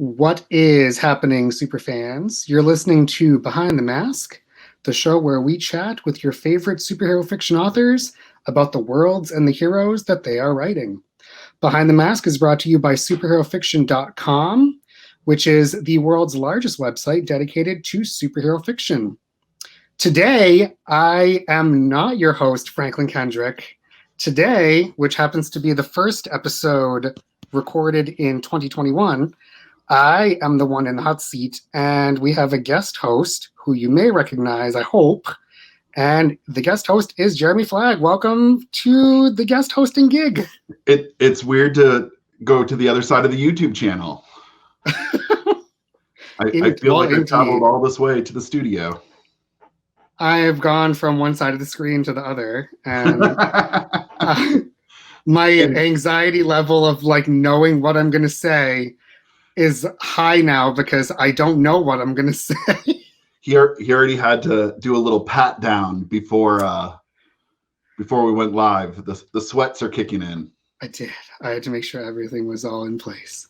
What is happening, superfans? You're listening to Behind the Mask, the show where we chat with your favorite superhero fiction authors about the worlds and the heroes that they are writing. Behind the Mask is brought to you by superherofiction.com, which is the world's largest website dedicated to superhero fiction. Today, I am not your host, Franklin Kendrick. Today, which happens to be the first episode recorded in 2021, I am the one in the hot seat, and we have a guest host who you may recognize, I hope. And the guest host is Jeremy Flagg. Welcome to the guest hosting gig. It's weird to go to the other side of the YouTube channel. I feel like I've traveled all this way to the studio. I have gone from one side of the screen to the other, and my anxiety level of knowing what I'm going to say is high now because I don't know what I'm going to say. He already had to do a little pat down before we went live. The sweats are kicking in. I did. I had to make sure everything was all in place.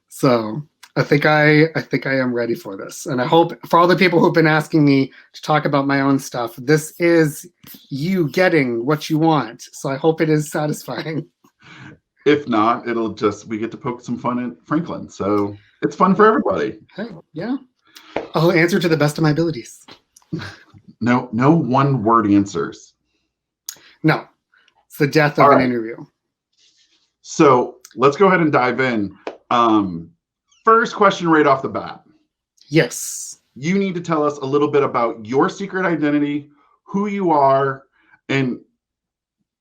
So I think I am ready for this. And I hope for all the people who've been asking me to talk about my own stuff, this is you getting what you want. So I hope it is satisfying. If not, we get to poke some fun at Franklin. So it's fun for everybody. Hey, yeah. I'll answer to the best of my abilities. No one word answers. No. It's the death of an interview. So let's go ahead and dive in. First question right off the bat. Yes. You need to tell us a little bit about your secret identity, who you are, and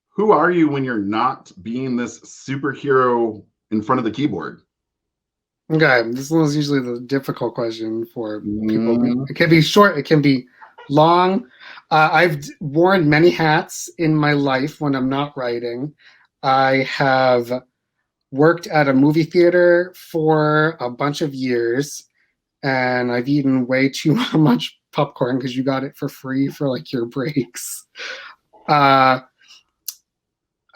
who are you when you're not being this superhero in front of the keyboard? Okay, this one is usually the difficult question for people. It can be short, it can be long. I've worn many hats in my life when I'm not writing. I have worked at a movie theater for a bunch of years, and I've eaten way too much popcorn because you got it for free for your breaks.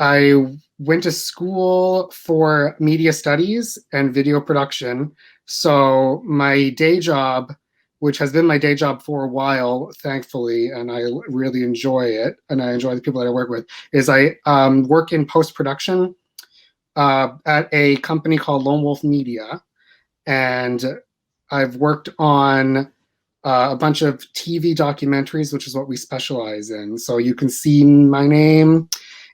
I went to school for media studies and video production. So my day job, which has been my day job for a while, thankfully, and I really enjoy it, and I enjoy the people that I work with, is I work in post-production at a company called Lone Wolf Media. And I've worked on a bunch of TV documentaries, which is what we specialize in. So you can see my name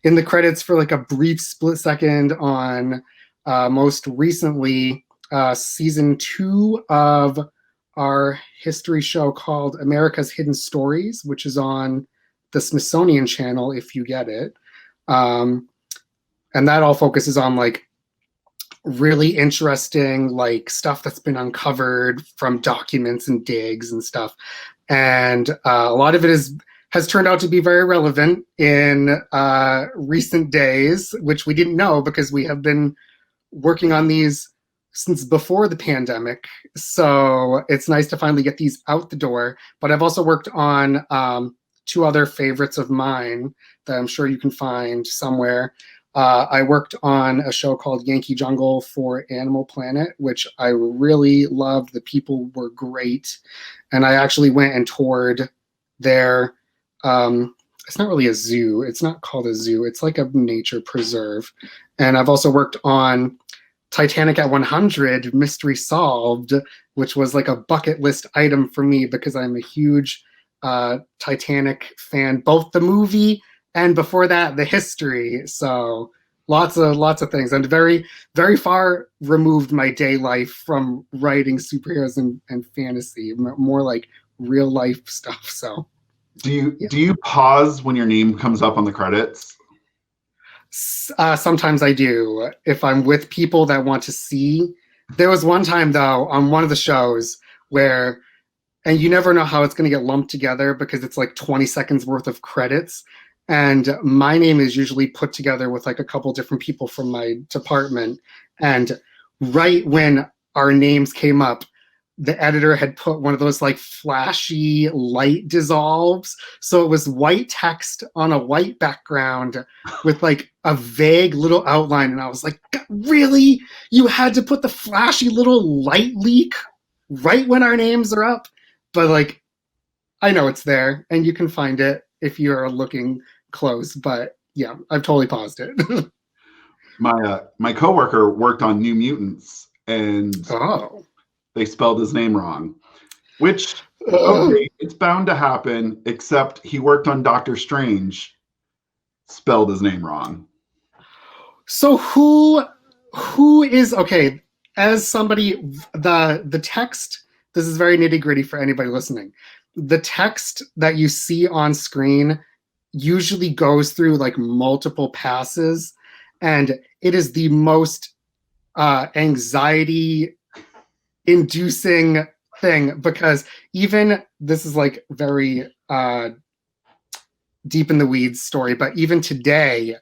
in the credits for a brief split second on most recently season 2 of our history show called America's Hidden Stories, which is on the Smithsonian Channel if you get it. And that all focuses on really interesting stuff that's been uncovered from documents and digs and stuff. And a lot of it has turned out to be very relevant in recent days, which we didn't know because we have been working on these since before the pandemic. So it's nice to finally get these out the door. But I've also worked on 2 other favorites of mine that I'm sure you can find somewhere. I worked on a show called Yankee Jungle for Animal Planet, which I really loved. The people were great. And I actually went and toured their it's not really a zoo. It's not called a zoo. It's like a nature preserve. And I've also worked on Titanic at 100, Mystery Solved, which was a bucket list item for me because I'm a huge Titanic fan, both the movie and before that, the history. So lots of things. And very, very far removed my day life from writing superheroes and fantasy, more real life stuff. So. Do you pause when your name comes up on the credits? Sometimes I do. If I'm with people that want to see. There was one time, though, on one of the shows where, and you never know how it's going to get lumped together because it's 20 seconds worth of credits. And my name is usually put together with a couple different people from my department. And right when our names came up, the editor had put one of those like flashy light dissolves. So it was white text on a white background with like a vague little outline. And I was like, really? You had to put the flashy little light leak right when our names are up? But like, I know it's there and you can find it if you're looking close. But yeah, I've totally paused it. My coworker worked on New Mutants, and Oh. they spelled his name wrong, which, Oh. okay, it's bound to happen, except he worked on Doctor Strange, spelled his name wrong. So who is okay, as somebody, the text, this is very nitty-gritty for anybody listening. The text that you see on screen usually goes through like multiple passes, and it is the most anxiety inducing thing, because even this is like very deep in the weeds story, but even today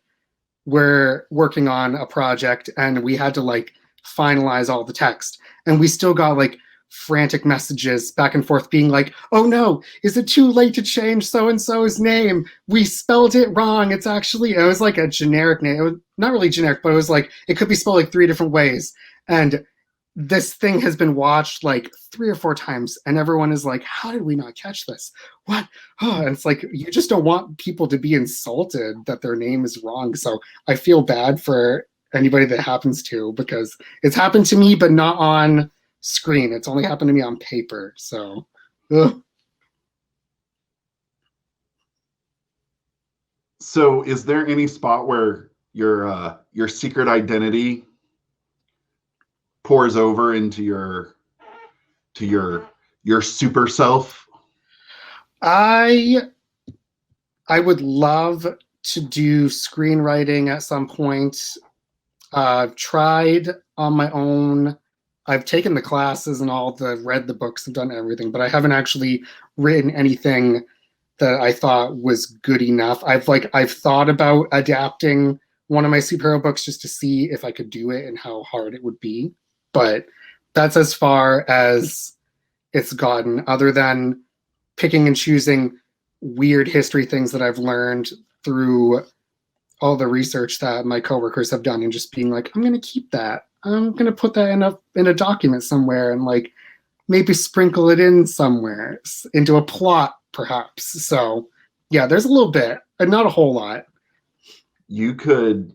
we're working on a project and we had to like finalize all the text, and we still got like frantic messages back and forth being like, oh no, is it too late to change so and so's name? We spelled it wrong. It's actually, it was like a generic name. It was not really generic, but it was like it could be spelled like 3 different ways. And this thing has been watched like 3 or 4 times, and everyone is like, how did we not catch this? What? Oh, and it's like, you just don't want people to be insulted that their name is wrong. So I feel bad for anybody that happens to, because it's happened to me, but not on screen. It's only happened to me on paper. So, ugh. So is there any spot where your secret identity pours over into your super self? I would love to do screenwriting at some point. I've tried on my own. I've taken the classes and read the books and done everything, but I haven't actually written anything that I thought was good enough. I've thought about adapting one of my superhero books just to see if I could do it and how hard it would be. But that's as far as it's gotten, other than picking and choosing weird history things that I've learned through all the research that my coworkers have done, and just being like, I'm going to keep that. I'm going to put that in a document somewhere, and like maybe sprinkle it in somewhere into a plot perhaps. So yeah, there's a little bit, and not a whole lot. You could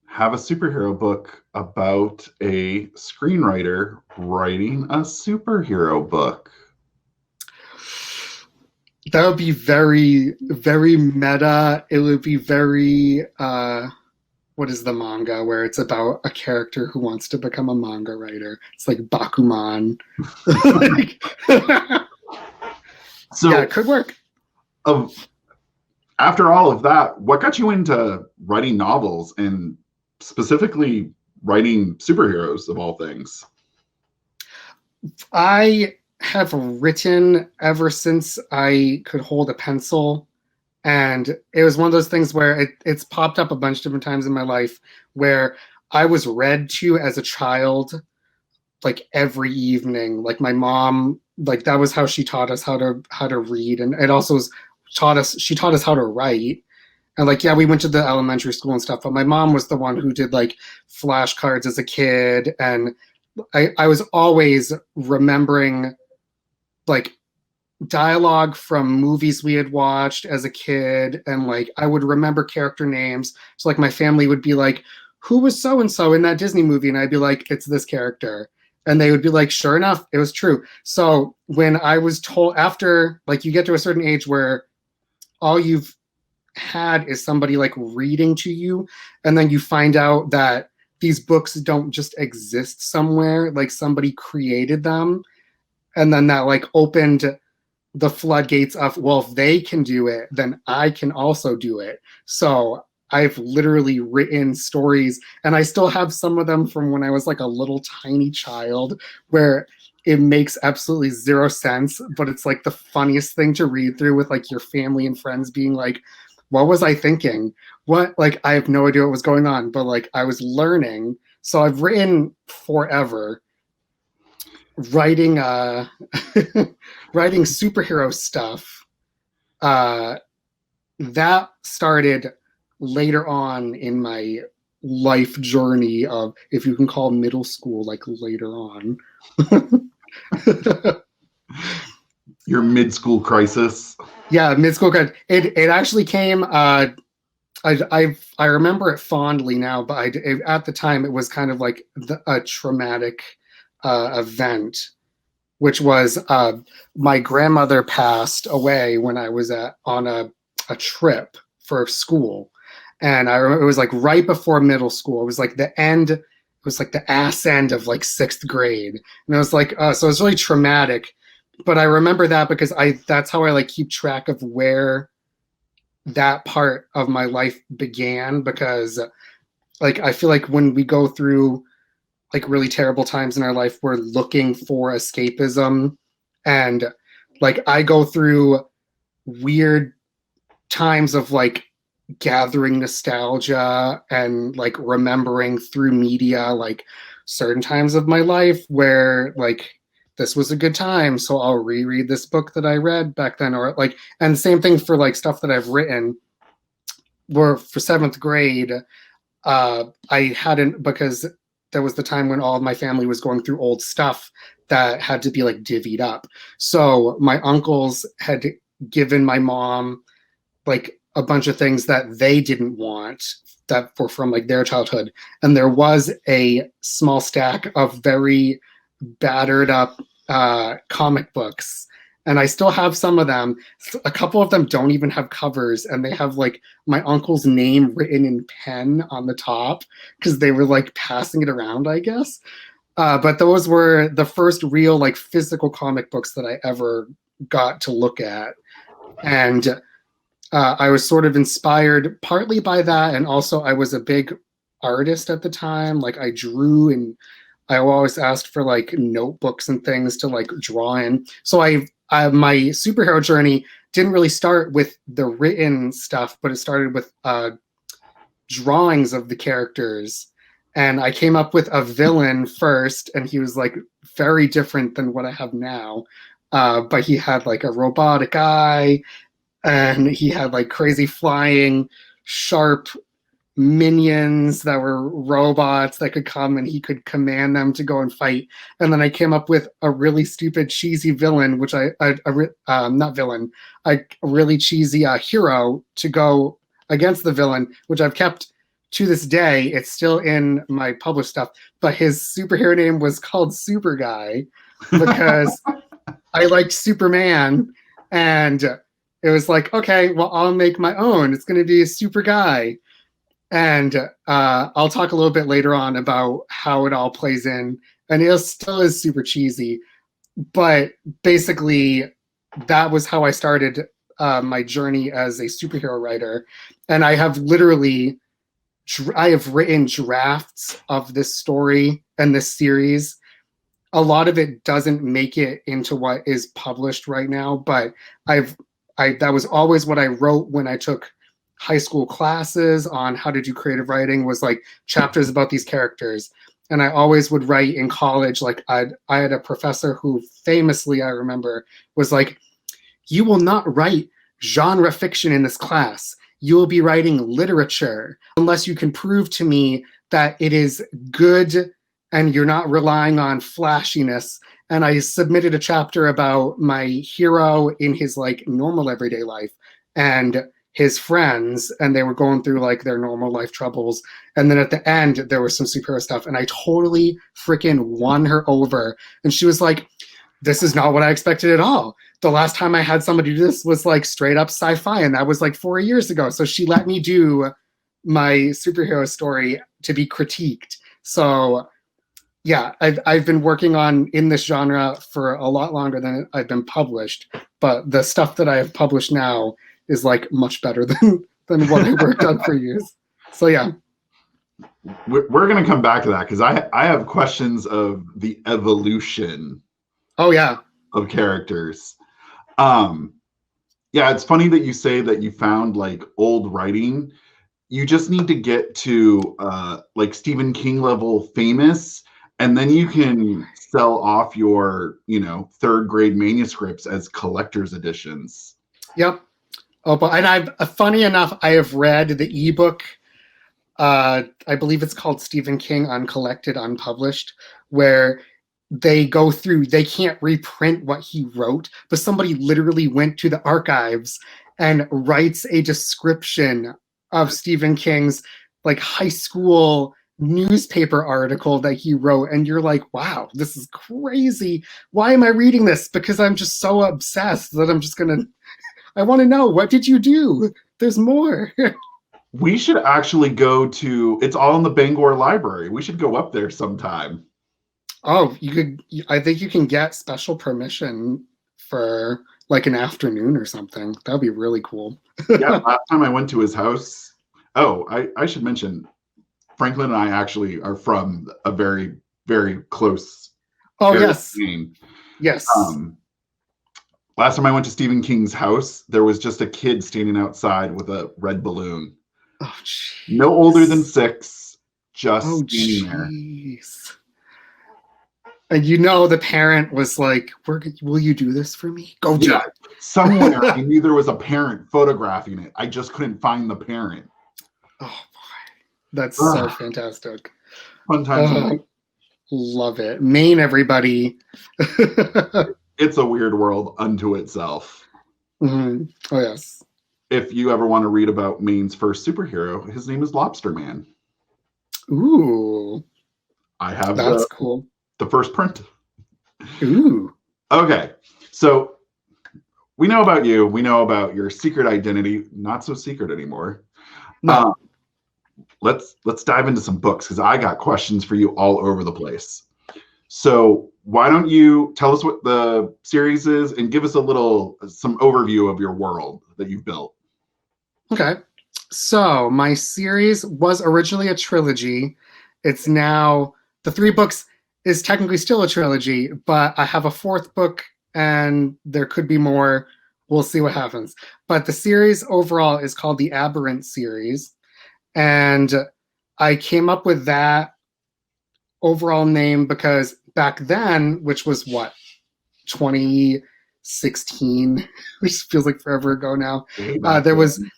have a superhero book about a screenwriter writing a superhero book. That would be very, very meta. It would be very what is the manga where it's about a character who wants to become a manga writer? It's like Bakuman. So yeah, it could work. After all of that, what got you into writing novels, and specifically writing superheroes of all things? I have written ever since I could hold a pencil. And it was one of those things where it's popped up a bunch of different times in my life where I was read to as a child, like every evening. Like my mom, like that was how she taught us how to read, and it also she taught us how to write. And like, yeah, we went to the elementary school and stuff, but my mom was the one who did like flashcards as a kid, and I was always remembering like dialogue from movies we had watched as a kid, and like I would remember character names. So like my family would be like, who was so and so in that Disney movie? And I'd be like, it's this character. And they would be like, sure enough, it was true. So when I was told, after like you get to a certain age where all you've had is somebody like reading to you, and then you find out that these books don't just exist somewhere, like somebody created them, and then that like opened the floodgates of, well, if they can do it, then I can also do it. So I've literally written stories, and I still have some of them from when I was like a little tiny child, where it makes absolutely zero sense, but it's like the funniest thing to read through, with like your family and friends being like, what was I thinking? What, like, I have no idea what was going on, but like I was learning. So I've written forever. writing writing superhero stuff, uh, that started later on in my life journey of, if you can call middle school like later on. Your mid-school crisis. Yeah, mid school. It actually came. I remember it fondly now, but at the time it was kind of like a traumatic event, which was my grandmother passed away when I was on a trip for school, and I remember it was like right before middle school. It was like the end. It was like the ass end of like sixth grade, and it was like so it was really traumatic. But I remember that because that's how I like keep track of where that part of my life began, because like I feel like when we go through like really terrible times in our life, we're looking for escapism, and like I go through weird times of like gathering nostalgia and like remembering through media like certain times of my life where like this was a good time, so I'll reread this book that I read back then, or like, and same thing for like stuff that I've written. Where for seventh grade, I hadn't, because there was the time when all of my family was going through old stuff that had to be like divvied up. So my uncles had given my mom like a bunch of things that they didn't want, that were from like their childhood, and there was a small stack of very battered up comic books, and I still have some of them. A couple of them don't even have covers, and they have like my uncle's name written in pen on the top because they were like passing it around, I guess. But those were the first real like physical comic books that I ever got to look at, and I was sort of inspired partly by that, and also I was a big artist at the time. Like I drew, and I always asked for like notebooks and things to like draw in. So my superhero journey didn't really start with the written stuff, but it started with drawings of the characters. And I came up with a villain first, and he was like very different than what I have now. But he had like a robotic eye, and he had like crazy flying, sharp minions that were robots that could come, and he could command them to go and fight. And then I came up with a really stupid, cheesy villain, which not villain, a really cheesy hero to go against the villain, which I've kept to this day. It's still in my published stuff, but his superhero name was called Super Guy because I liked Superman, and it was like, okay, well, I'll make my own. It's going to be a super guy. And I'll talk a little bit later on about how it all plays in. And it still is super cheesy. But basically, that was how I started my journey as a superhero writer. And I have written drafts of this story and this series. A lot of it doesn't make it into what is published right now, but that was always what I wrote when I took high school classes on how to do creative writing, was like chapters about these characters. And I always would write in college. Like I had a professor who famously, I remember, was like, you will not write genre fiction in this class. You will be writing literature unless you can prove to me that it is good and you're not relying on flashiness. And I submitted a chapter about my hero in his like normal everyday life and his friends, and they were going through like their normal life troubles. And then at the end, there was some superhero stuff, and I totally freaking won her over. And she was like, this is not what I expected at all. The last time I had somebody do this was like straight up sci-fi, and that was like 4 years ago. So she let me do my superhero story to be critiqued. So yeah, I've been working on in this genre for a lot longer than I've been published, but the stuff that I have published now is like much better than what I worked on for years. So yeah. We're going to come back to that because I have questions of the evolution. Oh yeah. Of characters. Yeah, it's funny that you say that you found like old writing. You just need to get to like Stephen King level famous, And then you can sell off your, third grade manuscripts as collector's editions. Yep. Oh, but and funny enough, I have read the ebook. I believe it's called Stephen King Uncollected, Unpublished, where they go through, they can't reprint what he wrote, but somebody literally went to the archives and writes a description of Stephen King's like high school newspaper article that he wrote. And you're like, wow, this is crazy. Why am I reading this? Because I'm just so obsessed that I'm just going to, I want to know, what did you do? There's more. We should actually go to, it's all in the Bangor Library. We should go up there sometime. Oh, I think you can get special permission for like an afternoon or something. That would be really cool. Yeah, last time I went to his house. Oh, I should mention, Franklin and I actually are from a very, very close. Oh, yes. Maine. Yes. Last time I went to Stephen King's house, there was just a kid standing outside with a red balloon. Oh, geez. No older than 6, just standing there. And the parent was like, will you do this for me? Go do it. Somewhere I knew there was a parent photographing it. I just couldn't find the parent. Oh, boy. That's so fantastic. Fun times. Love it. Maine, everybody. It's a weird world unto itself. Mm-hmm. Oh, yes. If you ever want to read about Maine's first superhero, his name is Lobster Man. Ooh. I have That's cool. The first print. Ooh. Okay. So we know about you. We know about your secret identity. Not so secret anymore. No. Let's dive into some books because I got questions for you all over the place. So why don't you tell us what the series is and give us some overview of your world that you've built. Okay. So my series was originally a trilogy. It's now, the 3 books is technically still a trilogy, but I have a 4th book and there could be more. We'll see what happens. But the series overall is called the Aberrant Series. And I came up with that overall name because back then, which was 2016, which feels like forever ago now, the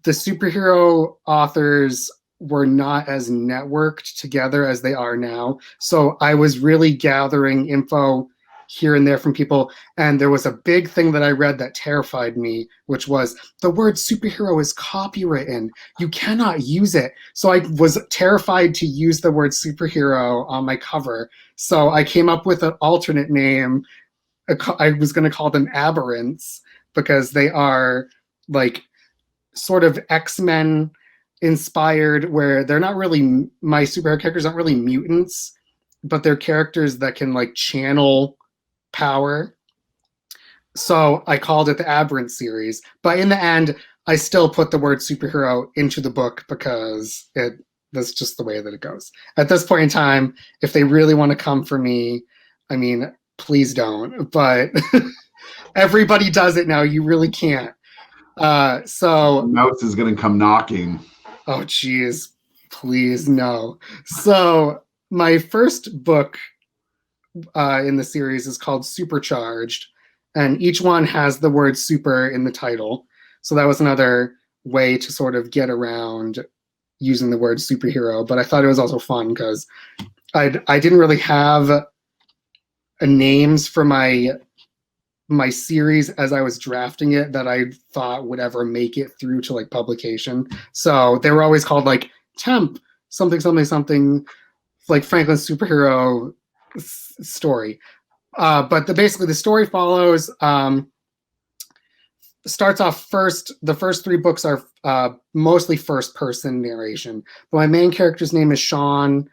superhero authors were not as networked together as they are now. So I was really gathering info here and there from people. And there was a big thing that I read that terrified me, which was the word superhero is copywritten. You cannot use it. So I was terrified to use the word superhero on my cover. So I came up with an alternate name. I was going to call them Aberrants because they are like sort of X-Men inspired, where they're not really, my superhero characters aren't really mutants, but they're characters that can like channel power. So I called it the Aberrant Series. But in the end, I still put the word superhero into the book because that's just the way that it goes. At this point in time, if they really want to come for me, I mean, please don't. But everybody does it now. You really can't. So Mouse is going to come knocking. Oh, geez. Please, no. So my first book in the series is called Supercharged, and each one has the word super in the title. So that was another way to sort of get around using the word superhero. But I thought it was also fun because I didn't really have names for my series as I was drafting it that I thought would ever make it through to like publication. So they were always called like Temp, something, like Franklin's superhero story. But basically the story follows, starts off first. The first 3 books are mostly first person narration. But my main character's name is Sean.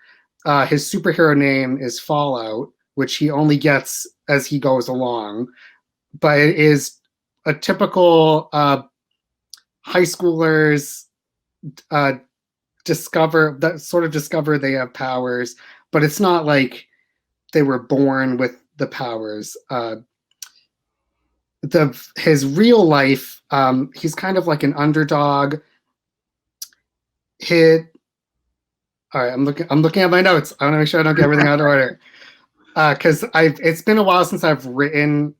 His superhero name is Fallout, which he only gets as he goes along. But it is a typical high schoolers discover they have powers, but it's not like they were born with the powers. His real life, he's kind of like an underdog. All right, I'm looking at my notes. I want to make sure I don't get everything out of order. Because it's been a while since I've written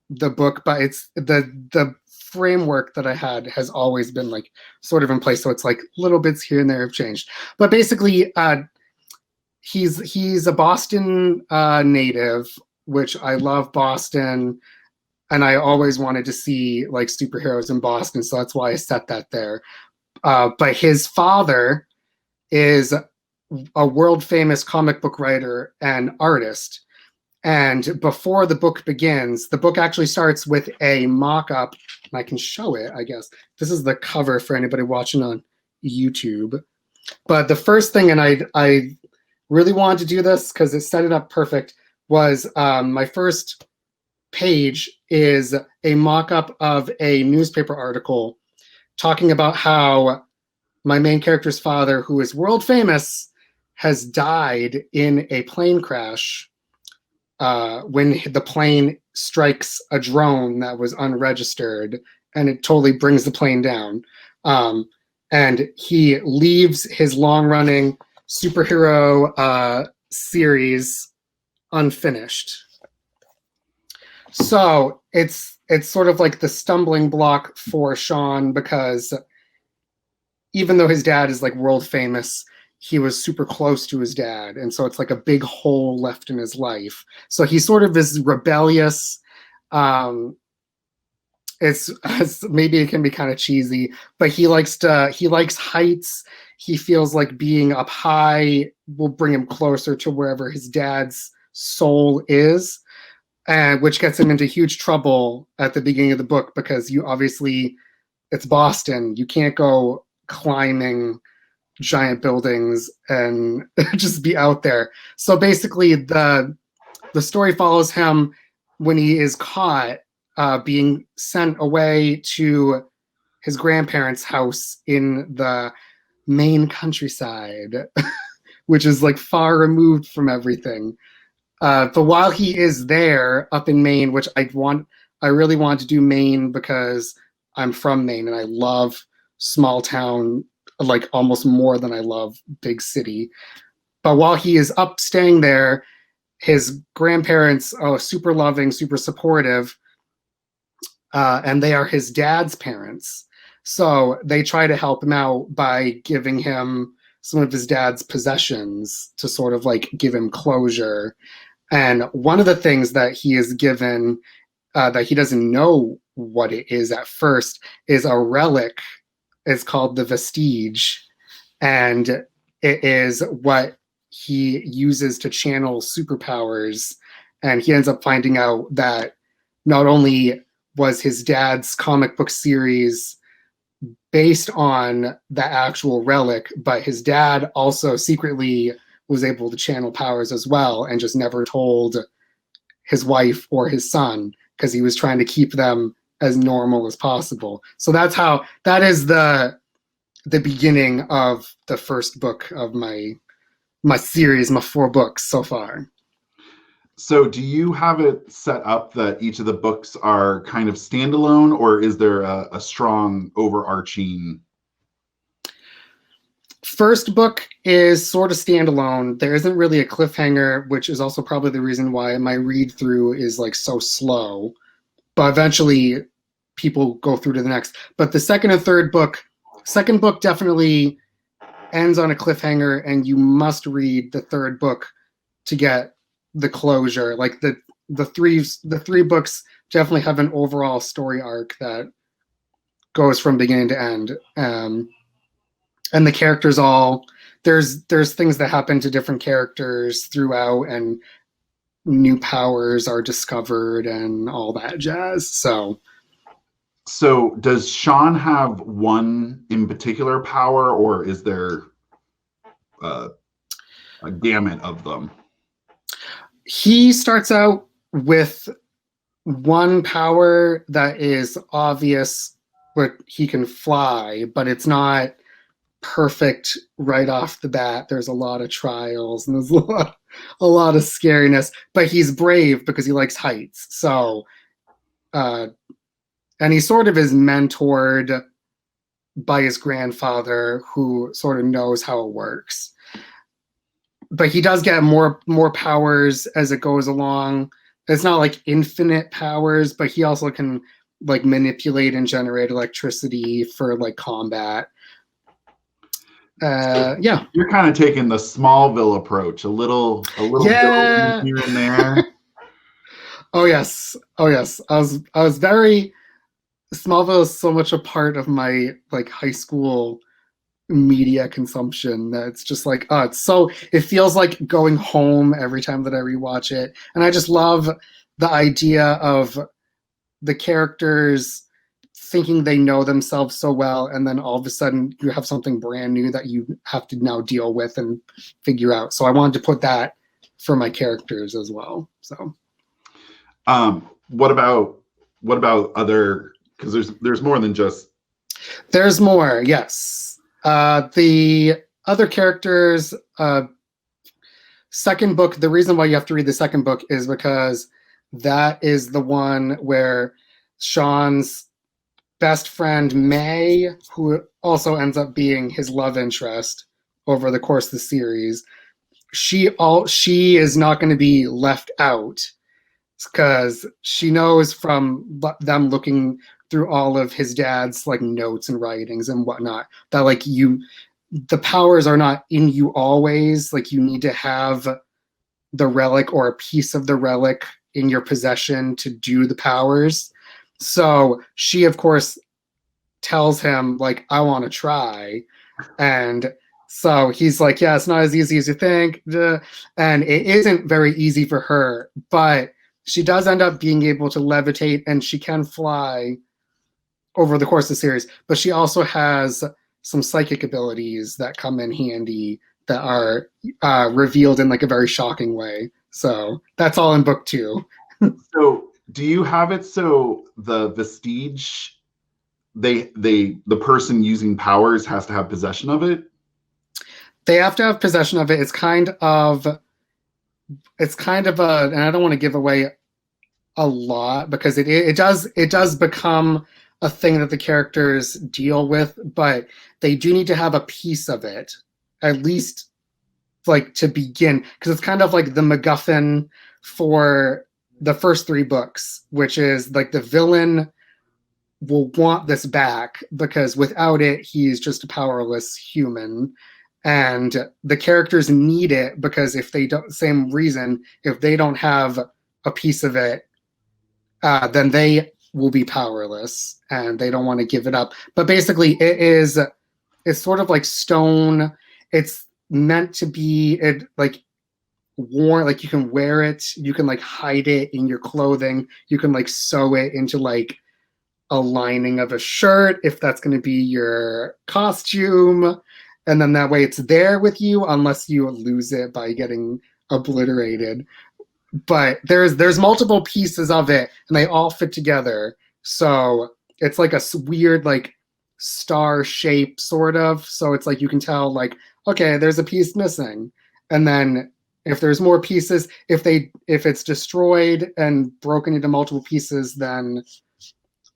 the book, but it's the framework that I had has always been like sort of in place. So it's like little bits here and there have changed. But basically, he's a Boston native, which I love Boston, and I always wanted to see like superheroes in Boston, so that's why I set that there. But his father is a world famous comic book writer and artist. And before the book begins, the book actually starts with a mock up, and I can show it, I guess. This is the cover for anybody watching on YouTube. But the first thing, and I really wanted to do this because it set it up perfect, was my first page is a mock up of a newspaper article talking about how my main character's father, who is world famous, has died in a plane crash when the plane strikes a drone that was unregistered, and it totally brings the plane down. And he leaves his long-running superhero series unfinished. So it's sort of like the stumbling block for Sean, because even though his dad is like world famous, he was super close to his dad, and so it's like a big hole left in his life. So he sort of is rebellious. It's maybe it can be kind of cheesy, but he likes heights. He feels like being up high will bring him closer to wherever his dad's soul is, and which gets him into huge trouble at the beginning of the book, because it's Boston. You can't go climbing giant buildings and just be out there. So basically the story follows him when he is caught being sent away to his grandparents' house in the Maine countryside, which is like far removed from everything. But while he is there up in Maine, which I really want to do Maine because I'm from Maine and I love small town, like almost more than I love big city. But while he is up staying there, his grandparents are super loving, super supportive, and they are his dad's parents. So they try to help him out by giving him some of his dad's possessions to sort of like give him closure. And one of the things that he is given, that he doesn't know what it is at first, is a relic. It's called the Vestige, and it is what he uses to channel superpowers. And he ends up finding out that not only was his dad's comic book series based on the actual relic, but his dad also secretly was able to channel powers as well, and just never told his wife or his son, because he was trying to keep them as normal as possible. So that is the beginning of the first book of my series, my 4 books so far. So do you have it set up that each of the books are kind of standalone, or is there a strong overarching? First book is sort of standalone. There isn't really a cliffhanger, which is also probably the reason why my read through is like so slow. But eventually people go through to the next. But the second book definitely ends on a cliffhanger, and you must read the third book to get the closure. Like the three books definitely have an overall story arc that goes from beginning to end. And the characters there's things that happen to different characters throughout, and new powers are discovered and all that jazz. So does Sean have one in particular power, or is there a gamut of them? He starts out with one power that is obvious, but he can fly, but it's not perfect right off the bat. There's a lot of trials and there's a lot of scariness, but he's brave because he likes heights. So and he sort of is mentored by his grandfather, who sort of knows how it works. but he does get more powers as it goes along. It's not like infinite powers, but he also can like manipulate and generate electricity for like combat. Yeah. You're kind of taking the Smallville approach, a little Yeah. here and there. Oh yes. I was very Smallville is so much a part of my like high school media consumption that it's just like it feels like going home every time that I rewatch it. And I just love the idea of the characters thinking they know themselves so well, and then all of a sudden you have something brand new that you have to now deal with and figure out. So I wanted to put that for my characters as well. So what about other, because there's more than just there's more, yes. The other characters, second book, the reason why you have to read the second book is because that is the one where Sean's best friend May, who also ends up being his love interest over the course of the series, she is not going to be left out, because she knows from them looking through all of his dad's like notes and writings and whatnot that like the powers are not in you always. Like you need to have the relic or a piece of the relic in your possession to do the powers. So she, of course, tells him, like, I want to try. And so he's like, yeah, it's not as easy as you think. And it isn't very easy for her. But she does end up being able to levitate, and she can fly over the course of the series. But she also has some psychic abilities that come in handy that are revealed in, like, a very shocking way. So that's all in book 2. So do you have it so the vestige, the person using powers has to have possession of it? They have to have possession of it. It's kind of a, and I don't want to give away a lot because it does become a thing that the characters deal with, but they do need to have a piece of it, at least like to begin, because it's kind of like the MacGuffin for the first 3 books, which is like the villain will want this back because without it, he's just a powerless human. And the characters need it because if they don't, same reason, if they don't have a piece of it, then they will be powerless and they don't want to give it up. But basically it's sort of like stone. It's meant to be like worn, like you can wear it, you can like hide it in your clothing, you can like sew it into like a lining of a shirt if that's going to be your costume, and then that way it's there with you unless you lose it by getting obliterated. But there's multiple pieces of it and they all fit together, so it's like a weird like star shape sort of, so it's like you can tell like, okay, there's a piece missing, and then if there's more pieces, if it's destroyed and broken into multiple pieces, then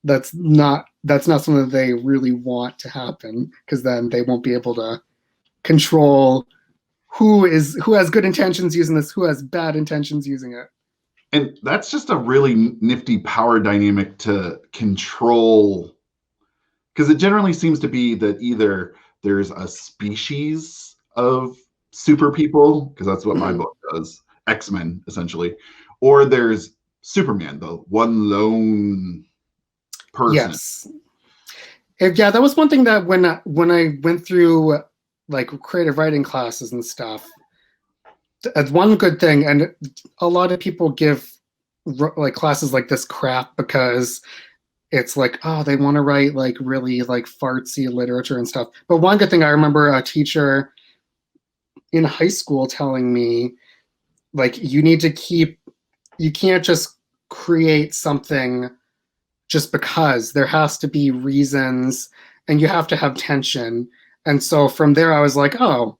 that's not something that they really want to happen, because then they won't be able to control who has good intentions using this, who has bad intentions using it. And that's just a really nifty power dynamic to control, because it generally seems to be that either there's a species of super people, because that's what my book does, X-Men essentially, or there's Superman, the one lone person. Yes. Yeah, that was one thing that when I went through like creative writing classes and stuff, one good thing, and a lot of people give like classes like this crap because it's like, oh, they want to write like really like fartsy literature and stuff. But one good thing, I remember a teacher in high school telling me, like, you can't just create something just because. There has to be reasons and you have to have tension. And so from there I was like, oh,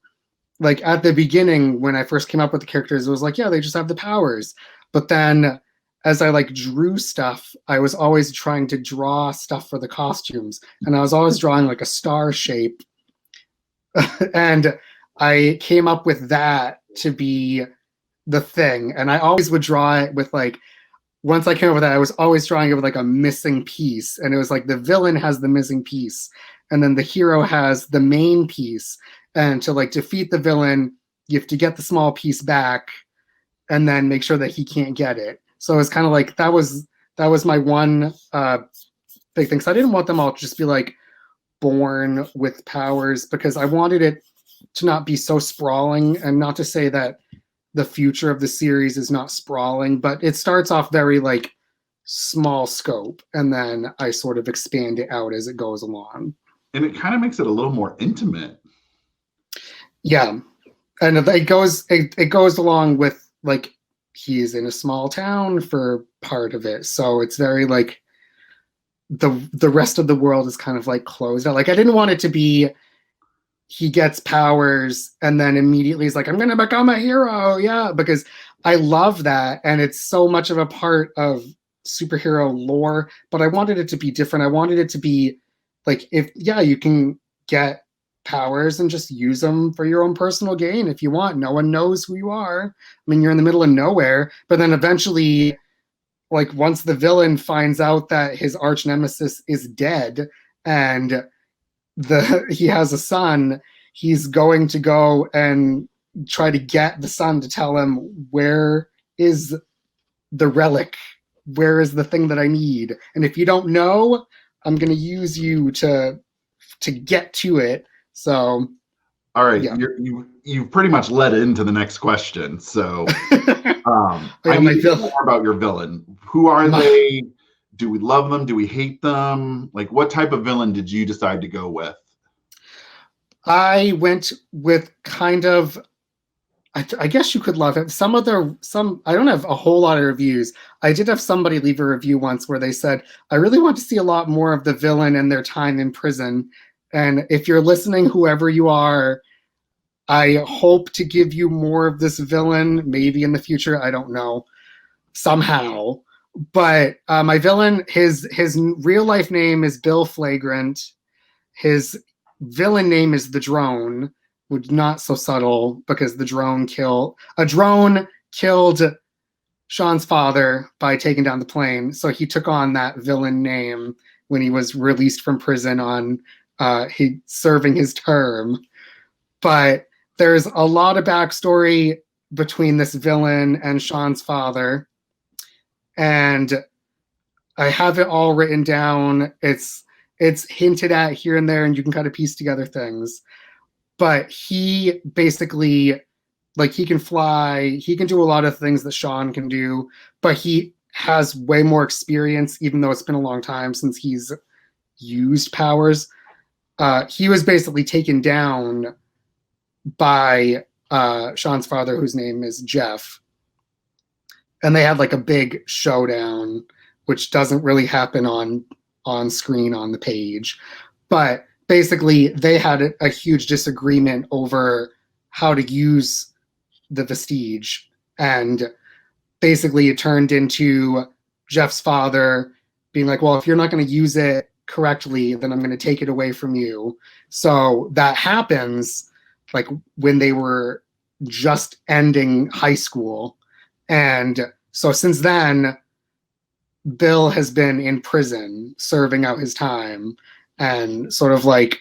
like at the beginning when I first came up with the characters, it was like, yeah, they just have the powers. But then as I like drew stuff, I was always trying to draw stuff for the costumes, and I was always drawing like a star shape. And I came up with that to be the thing. And I always would draw it with like, once I came up with that, I was always drawing it with like a missing piece. And it was like the villain has the missing piece, and then the hero has the main piece. And to like defeat the villain, you have to get the small piece back and then make sure that he can't get it. So it's kind of like that was my one big thing. So I didn't want them all to just be like born with powers, because I wanted it to not be so sprawling, and not to say that the future of the series is not sprawling, but it starts off very like small scope, and then I sort of expand it out as it goes along. And it kind of makes it a little more intimate. Yeah. And it goes along with like he's in a small town for part of it. So it's very like the rest of the world is kind of like closed out. Like I didn't want it to be he gets powers and then immediately he's like, I'm gonna become a hero. Yeah, because I love that, and it's so much of a part of superhero lore, but I wanted it to be different. I wanted it to be like, if you can get powers and just use them for your own personal gain if you want. No one knows who you are. I mean, you're in the middle of nowhere, but then eventually, like once the villain finds out that his arch nemesis is dead and he has a son, he's going to go and try to get the son to tell him, where is the relic? Where is the thing that I need? And if you don't know, I'm going to use you to get to it. So, all right, yeah. You've pretty much led into the next question. So, I need to know more about your villain. Who are they? Do we love them? Do we hate them? Like, what type of villain did you decide to go with? I went with kind of, I guess you could love it. I don't have a whole lot of reviews. I did have somebody leave a review once where they said, I really want to see a lot more of the villain and their time in prison. And if you're listening, whoever you are, I hope to give you more of this villain, maybe in the future. I don't know, somehow. But my villain, his real life name is Bill Flagrant. His villain name is the Drone, which is not so subtle, because a drone killed Sean's father by taking down the plane. So he took on that villain name when he was released from prison on serving his term. But there's a lot of backstory between this villain and Sean's father, and I have it all written down. It's hinted at here and there, and you can kind of piece together things. But he basically, like, he can fly, he can do a lot of things that Sean can do, but he has way more experience, even though it's been a long time since he's used powers. He was basically taken down by Sean's father, whose name is Jeff. And they had like a big showdown, which doesn't really happen on screen on the page. But basically, they had a huge disagreement over how to use the Vestige. And basically, it turned into Jeff's father being like, well, if you're not going to use it correctly, then I'm going to take it away from you. So that happens like when they were just ending high school. And so since then, Bill has been in prison serving out his time, and sort of like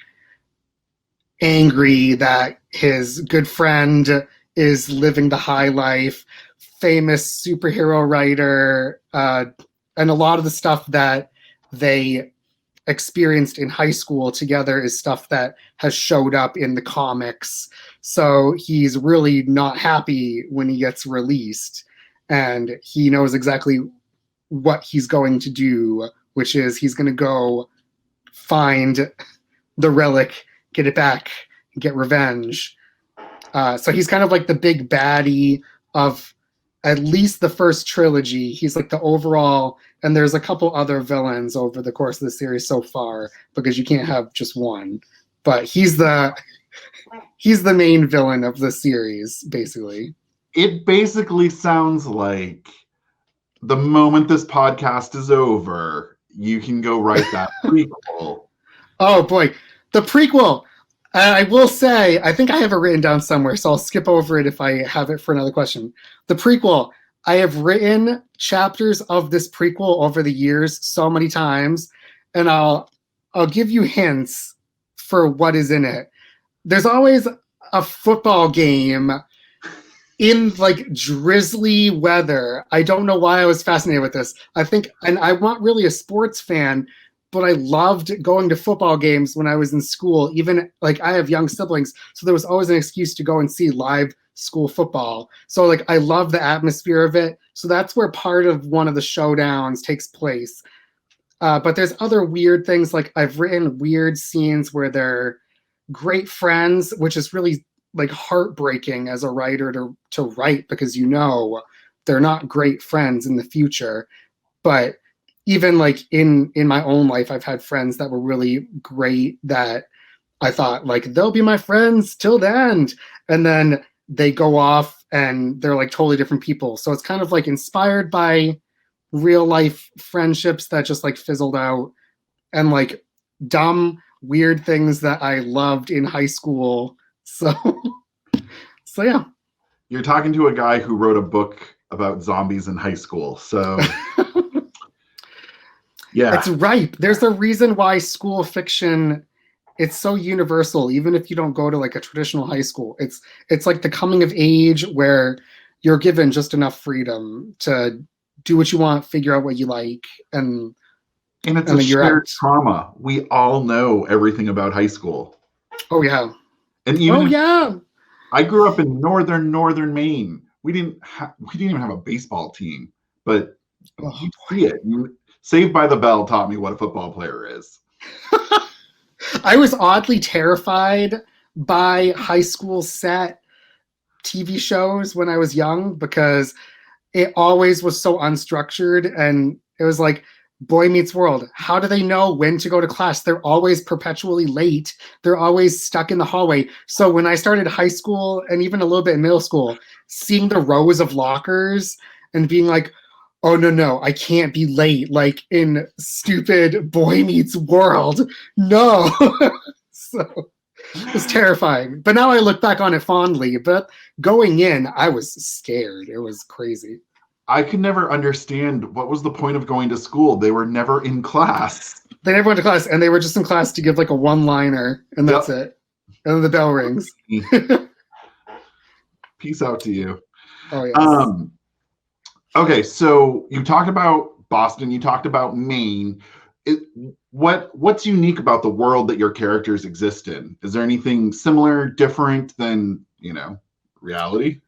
angry that his good friend is living the high life, famous superhero writer, and a lot of the stuff that they experienced in high school together is stuff that has showed up in the comics. So he's really not happy when he gets released, and he knows exactly what he's going to do, which is he's going to go find the relic, get it back, and get revenge. So he's kind of like the big baddie of at least the first trilogy. He's like the overall, and there's a couple other villains over the course of the series so far, because you can't have just one. But he's the main villain of the series, basically. It basically sounds like the moment this podcast is over, you can go write that prequel. Oh boy, the prequel! I will say, I think I have it written down somewhere, so I'll skip over it if I have it for another question. The prequel, I have written chapters of this prequel over the years so many times, and I'll give you hints for what is in it. There's always a football game in like drizzly weather. I don't know why I was fascinated with this. I think, and I'm not really a sports fan, but I loved going to football games when I was in school. Even like I have young siblings, so there was always an excuse to go and see live school football. So like I love the atmosphere of it. So that's where part of one of the showdowns takes place. But there's other weird things, like I've written weird scenes where they're great friends, which is really like heartbreaking as a writer to write, because you know they're not great friends in the future. But even like in my own life, I've had friends that were really great that I thought like they'll be my friends till the end, and then they go off and they're like totally different people. So it's kind of like inspired by real life friendships that just like fizzled out, and like dumb weird things that I loved in high school. So so yeah. You're talking to a guy who wrote a book about zombies in high school. So yeah. It's ripe. There's a reason why school fiction, it's so universal, even if you don't go to like a traditional high school. It's like the coming of age where you're given just enough freedom to do what you want, figure out what you like, and it's a shared trauma. We all know everything about high school. Oh yeah. And even yeah. I grew up in northern Maine. We didn't even have a baseball team, but you see it. Saved by the Bell taught me what a football player is. I was oddly terrified by high school set TV shows when I was young, because it always was so unstructured, and it was like Boy Meets World. How do they know when to go to class? They're always perpetually late. They're always stuck in the hallway. So when I started high school and even a little bit in middle school, seeing the rows of lockers and being like, oh no, I can't be late, like in stupid Boy Meets World. No. So it was terrifying. But now I look back on it fondly. But going in, I was scared. It was crazy. I could never understand what was the point of going to school. They were never in class. They never went to class, and they were just in class to give like a one-liner, and that's it. And then the bell rings. Peace out to you. Oh yes. Okay, so you talked about Boston, you talked about Maine. What's unique about the world that your characters exist in? Is there anything similar, different than, reality?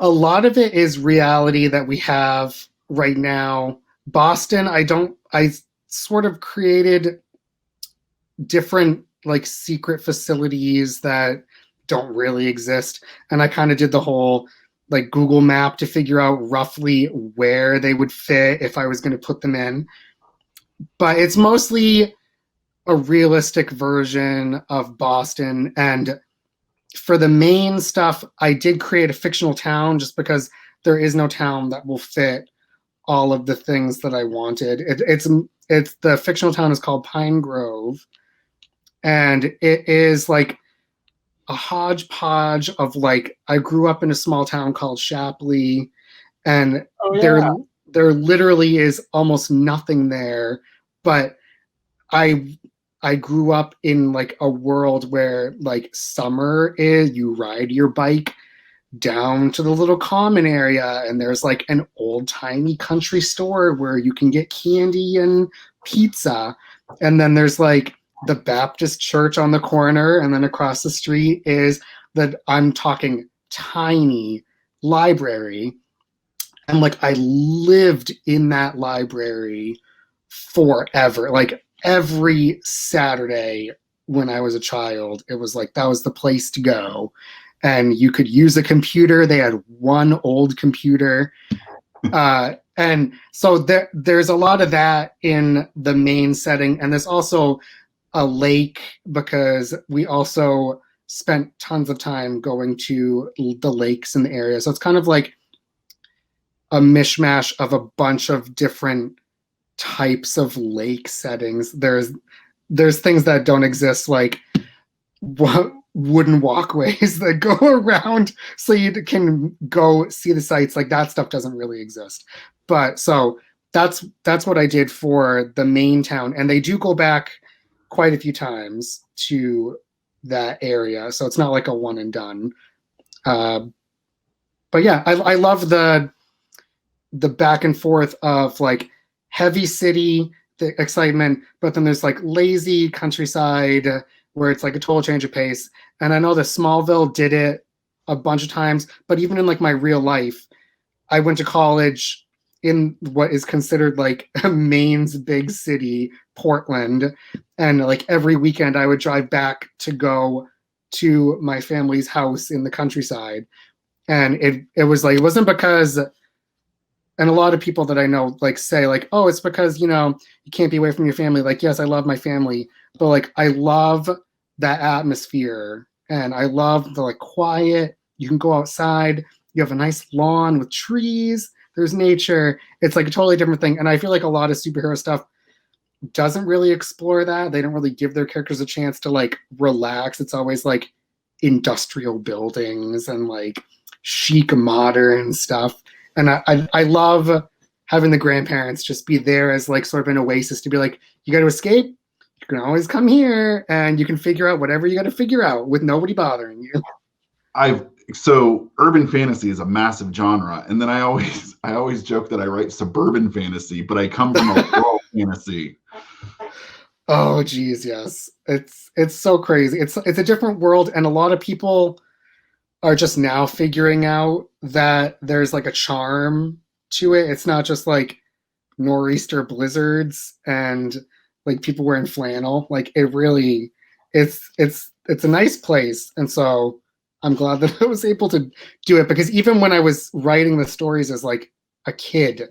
A lot of it is reality that we have right now. Boston, I sort of created different like secret facilities that don't really exist. And I kind of did the whole like Google map to figure out roughly where they would fit if I was going to put them in. But it's mostly a realistic version of Boston. And for the main stuff, I did create a fictional town just because there is no town that will fit all of the things that I wanted. It's the fictional town is called Pine Grove, and it is like a hodgepodge of like, I grew up in a small town called Shapley, and there literally is almost nothing there, but I grew up in like a world where like summer is, you ride your bike down to the little common area, and there's like an old timey country store where you can get candy and pizza. And then there's like the Baptist church on the corner, and then across the street is I'm talking tiny library. And like I lived in that library forever. Like every Saturday when I was a child, it was like that was the place to go. And you could use a computer. They had one old computer. And so there's a lot of that in the main setting. And there's also a lake, because we also spent tons of time going to the lakes in the area. So it's kind of like a mishmash of a bunch of different types of lake settings. There's things that don't exist, like wooden walkways that go around so you can go see the sights. Like that stuff doesn't really exist. But so that's what I did for the main town, and they do go back quite a few times to that area, so it's not like a one and done. Uh, but yeah, I love the back and forth of like heavy city, the excitement, but then there's like lazy countryside where it's like a total change of pace. And I know that Smallville did it a bunch of times, but even in like my real life, I went to college in what is considered like Maine's big city, Portland, and like every weekend I would drive back to go to my family's house in the countryside. And it was like, it wasn't because, and a lot of people that I know like say like, oh, it's because, you can't be away from your family. Like, yes, I love my family, but like I love that atmosphere, and I love the like quiet. You can go outside, you have a nice lawn with trees, there's nature. It's like a totally different thing. And I feel like a lot of superhero stuff doesn't really explore that. They don't really give their characters a chance to like relax. It's always like industrial buildings and like chic modern stuff. And I love having the grandparents just be there as like sort of an oasis to be like, you got to escape. You can always come here and you can figure out whatever you got to figure out with nobody bothering you. So urban fantasy is a massive genre, and then I always joke that I write suburban fantasy, but I come from a rural fantasy. Oh geez, yes. It's so crazy. It's a different world, and a lot of people are just now figuring out that there's like a charm to it. It's not just like nor'easter blizzards and like people wearing flannel. Like it really, it's a nice place, and so I'm glad that I was able to do it, because even when I was writing the stories as like a kid,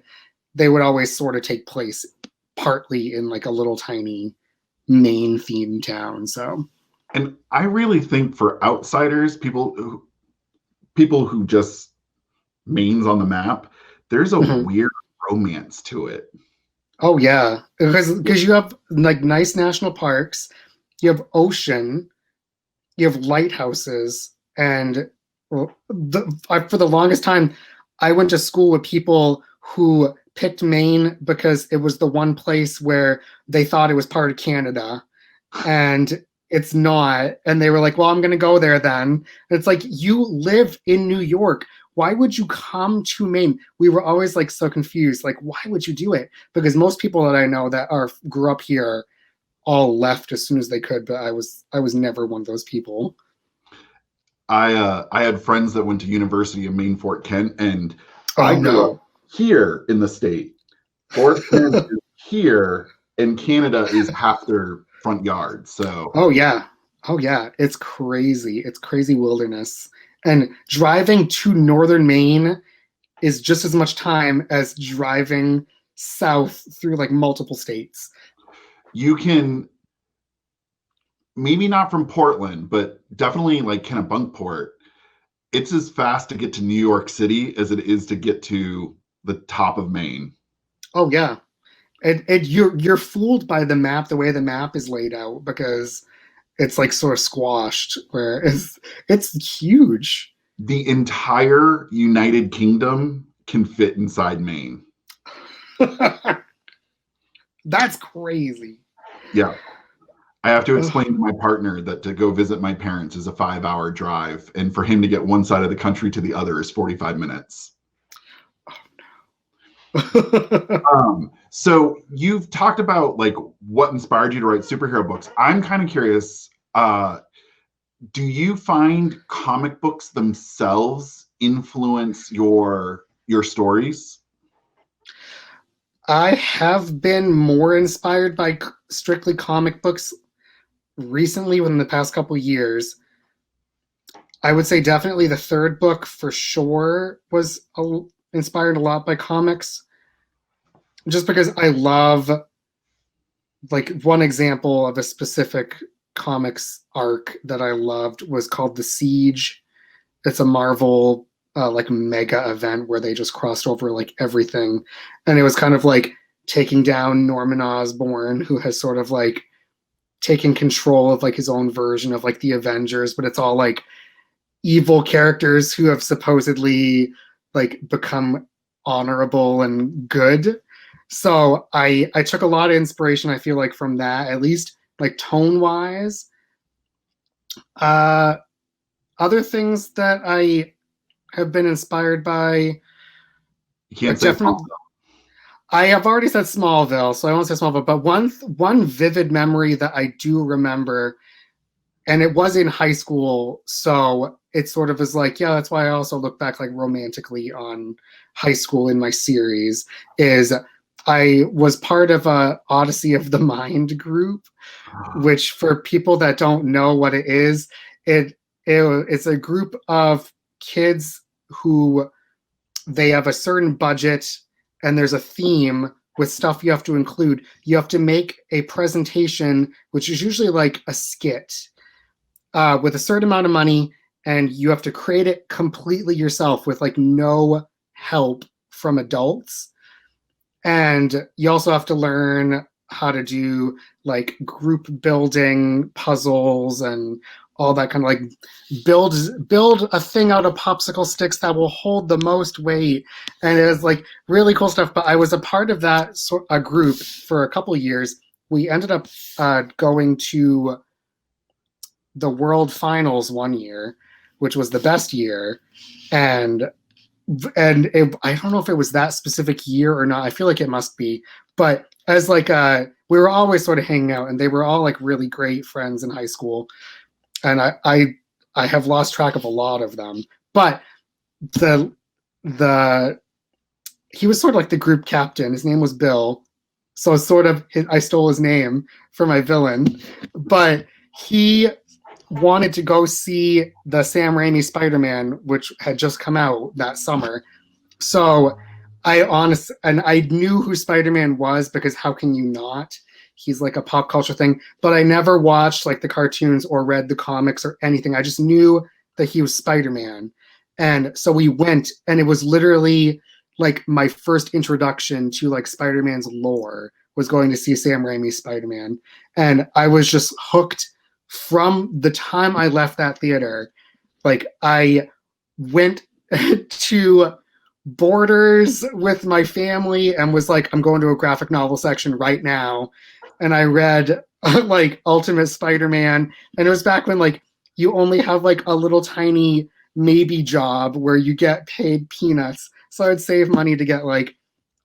they would always sort of take place partly in like a little tiny Maine themed town. So, and I really think for outsiders, people who just Maine's on the map, there's a weird romance to it. Oh yeah, because you have like nice national parks, you have ocean, you have lighthouses, and for the longest time, I went to school with people who picked Maine because it was the one place where they thought it was part of Canada, and it's not. And they were like, well, I'm going to go there then. And it's like, you live in New York. Why would you come to Maine? We were always like so confused. Like, why would you do it? Because most people that I know that grew up here all left as soon as they could, but I was never one of those people. I had friends that went to University of Maine, Fort Kent, and I grew up here in the state. Fort Kent is here, and Canada is half their front yard. So oh yeah, it's crazy. It's crazy wilderness, and driving to northern Maine is just as much time as driving south through like multiple states. You can, maybe not from Portland, but definitely like Kennebunkport. It's as fast to get to New York City as it is to get to the top of Maine. Oh yeah, and you're fooled by the map, the way the map is laid out, because it's like sort of squashed, where it's huge. The entire United Kingdom can fit inside Maine. That's crazy. Yeah. I have to explain to my partner that to go visit my parents is a 5-hour drive, and for him to get one side of the country to the other is 45 minutes. Oh no. So you've talked about like what inspired you to write superhero books. I'm kind of curious, do you find comic books themselves influence your stories? I have been more inspired by strictly comic books recently, within the past couple years. I would say definitely the third book for sure was inspired a lot by comics, just because I love, like, one example of a specific comics arc that I loved was called The Siege. It's a Marvel like mega event where they just crossed over like everything, and it was kind of like taking down Norman Osborn, who has sort of like taking control of like his own version of like the Avengers, but it's all like evil characters who have supposedly like become honorable and good. So I took a lot of inspiration, I feel like, from that, at least like tone wise. Other things that I have been inspired by, You can't like say definitely, I have already said Smallville, so I won't say Smallville. But one vivid memory that I do remember, and it was in high school, so it sort of is like, yeah, that's why I also look back like romantically on high school in my series, is I was part of a Odyssey of the Mind group, which for people that don't know what it is, it's a group of kids who they have a certain budget and there's a theme with stuff you have to include. You have to make a presentation, which is usually like a skit, with a certain amount of money, and you have to create it completely yourself with like no help from adults. And you also have to learn how to do like group building puzzles and all that kind of like build a thing out of popsicle sticks that will hold the most weight. And it was like really cool stuff. But I was a part of that a group for a couple of years. We ended up going to the World Finals one year, which was the best year, and I don't know if it was that specific year or not. I feel like it must be, but as like we were always sort of hanging out, and they were all like really great friends in high school, and I have lost track of a lot of them, but the he was sort of like the group captain. His name was Bill, so sort of I stole his name for my villain, but he wanted to go see the Sam Raimi Spider-Man, which had just come out that summer. So I knew who Spider-Man was, because how can you not? He's like a pop culture thing, but I never watched like the cartoons or read the comics or anything. I just knew that he was Spider-Man. And so we went, and it was literally like my first introduction to like Spider-Man's lore, was going to see Sam Raimi's Spider-Man. And I was just hooked from the time I left that theater. Like I went to Borders with my family and was like, I'm going to a graphic novel section right now. And I read like Ultimate Spider-Man. And it was back when like you only have like a little tiny maybe job where you get paid peanuts. So I'd save money to get like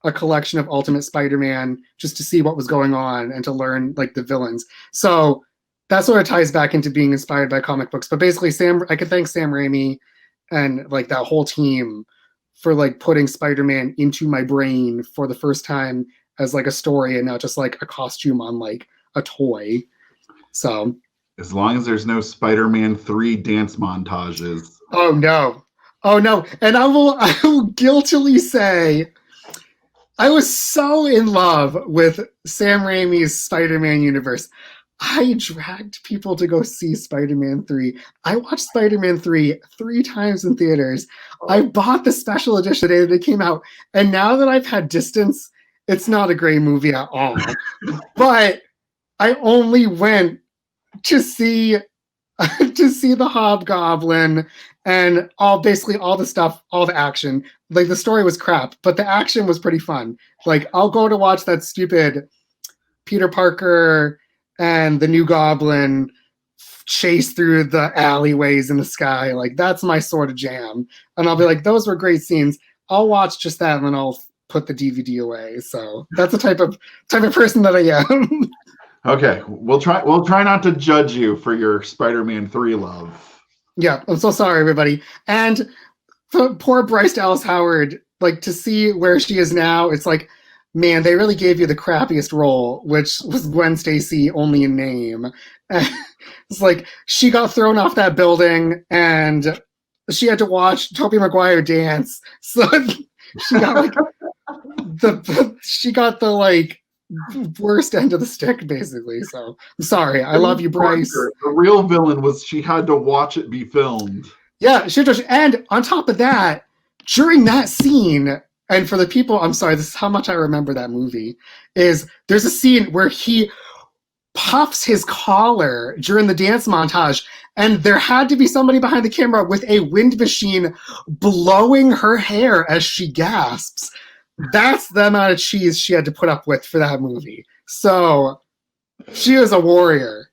a collection of Ultimate Spider-Man just to see what was going on and to learn like the villains. So that sort of ties back into being inspired by comic books. But basically, I could thank Sam Raimi and like that whole team for like putting Spider-Man into my brain for the first time as like a story, and not just like a costume on like a toy. So as long as there's no Spider-Man 3 dance montages. Oh no. And I will guiltily say I was so in love with Sam Raimi's Spider-Man universe. I dragged people to go see Spider-Man 3. I watched Spider-Man 3 3 times in theaters. I bought the special edition the day that it came out. And now that I've had distance, it's not a great movie at all. But I only went to see the Hobgoblin and basically all the stuff, all the action. Like the story was crap, but the action was pretty fun. Like I'll go to watch that stupid Peter Parker and the new Goblin chase through the alleyways in the sky. Like that's my sort of jam. And I'll be like, those were great scenes. I'll watch just that, and then I'll put the DVD away. So that's the type of person that I am. Okay, we'll try not to judge you for your Spider-Man 3 love. Yeah, I'm so sorry, everybody. And poor Bryce Dallas Howard, like to see where she is now, it's like, man, they really gave you the crappiest role, which was Gwen Stacy only in name. It's like she got thrown off that building and she had to watch Tobey Maguire dance. So she got like the like worst end of the stick, basically. So I'm sorry. I love you, Bryce. The real villain was she had to watch it be filmed. Yeah, and on top of that, during that scene, and for the people, I'm sorry, this is how much I remember that movie, is there's a scene where he puffs his collar during the dance montage, and there had to be somebody behind the camera with a wind machine blowing her hair as she gasps. That's the amount of cheese she had to put up with for that movie. So she is a warrior.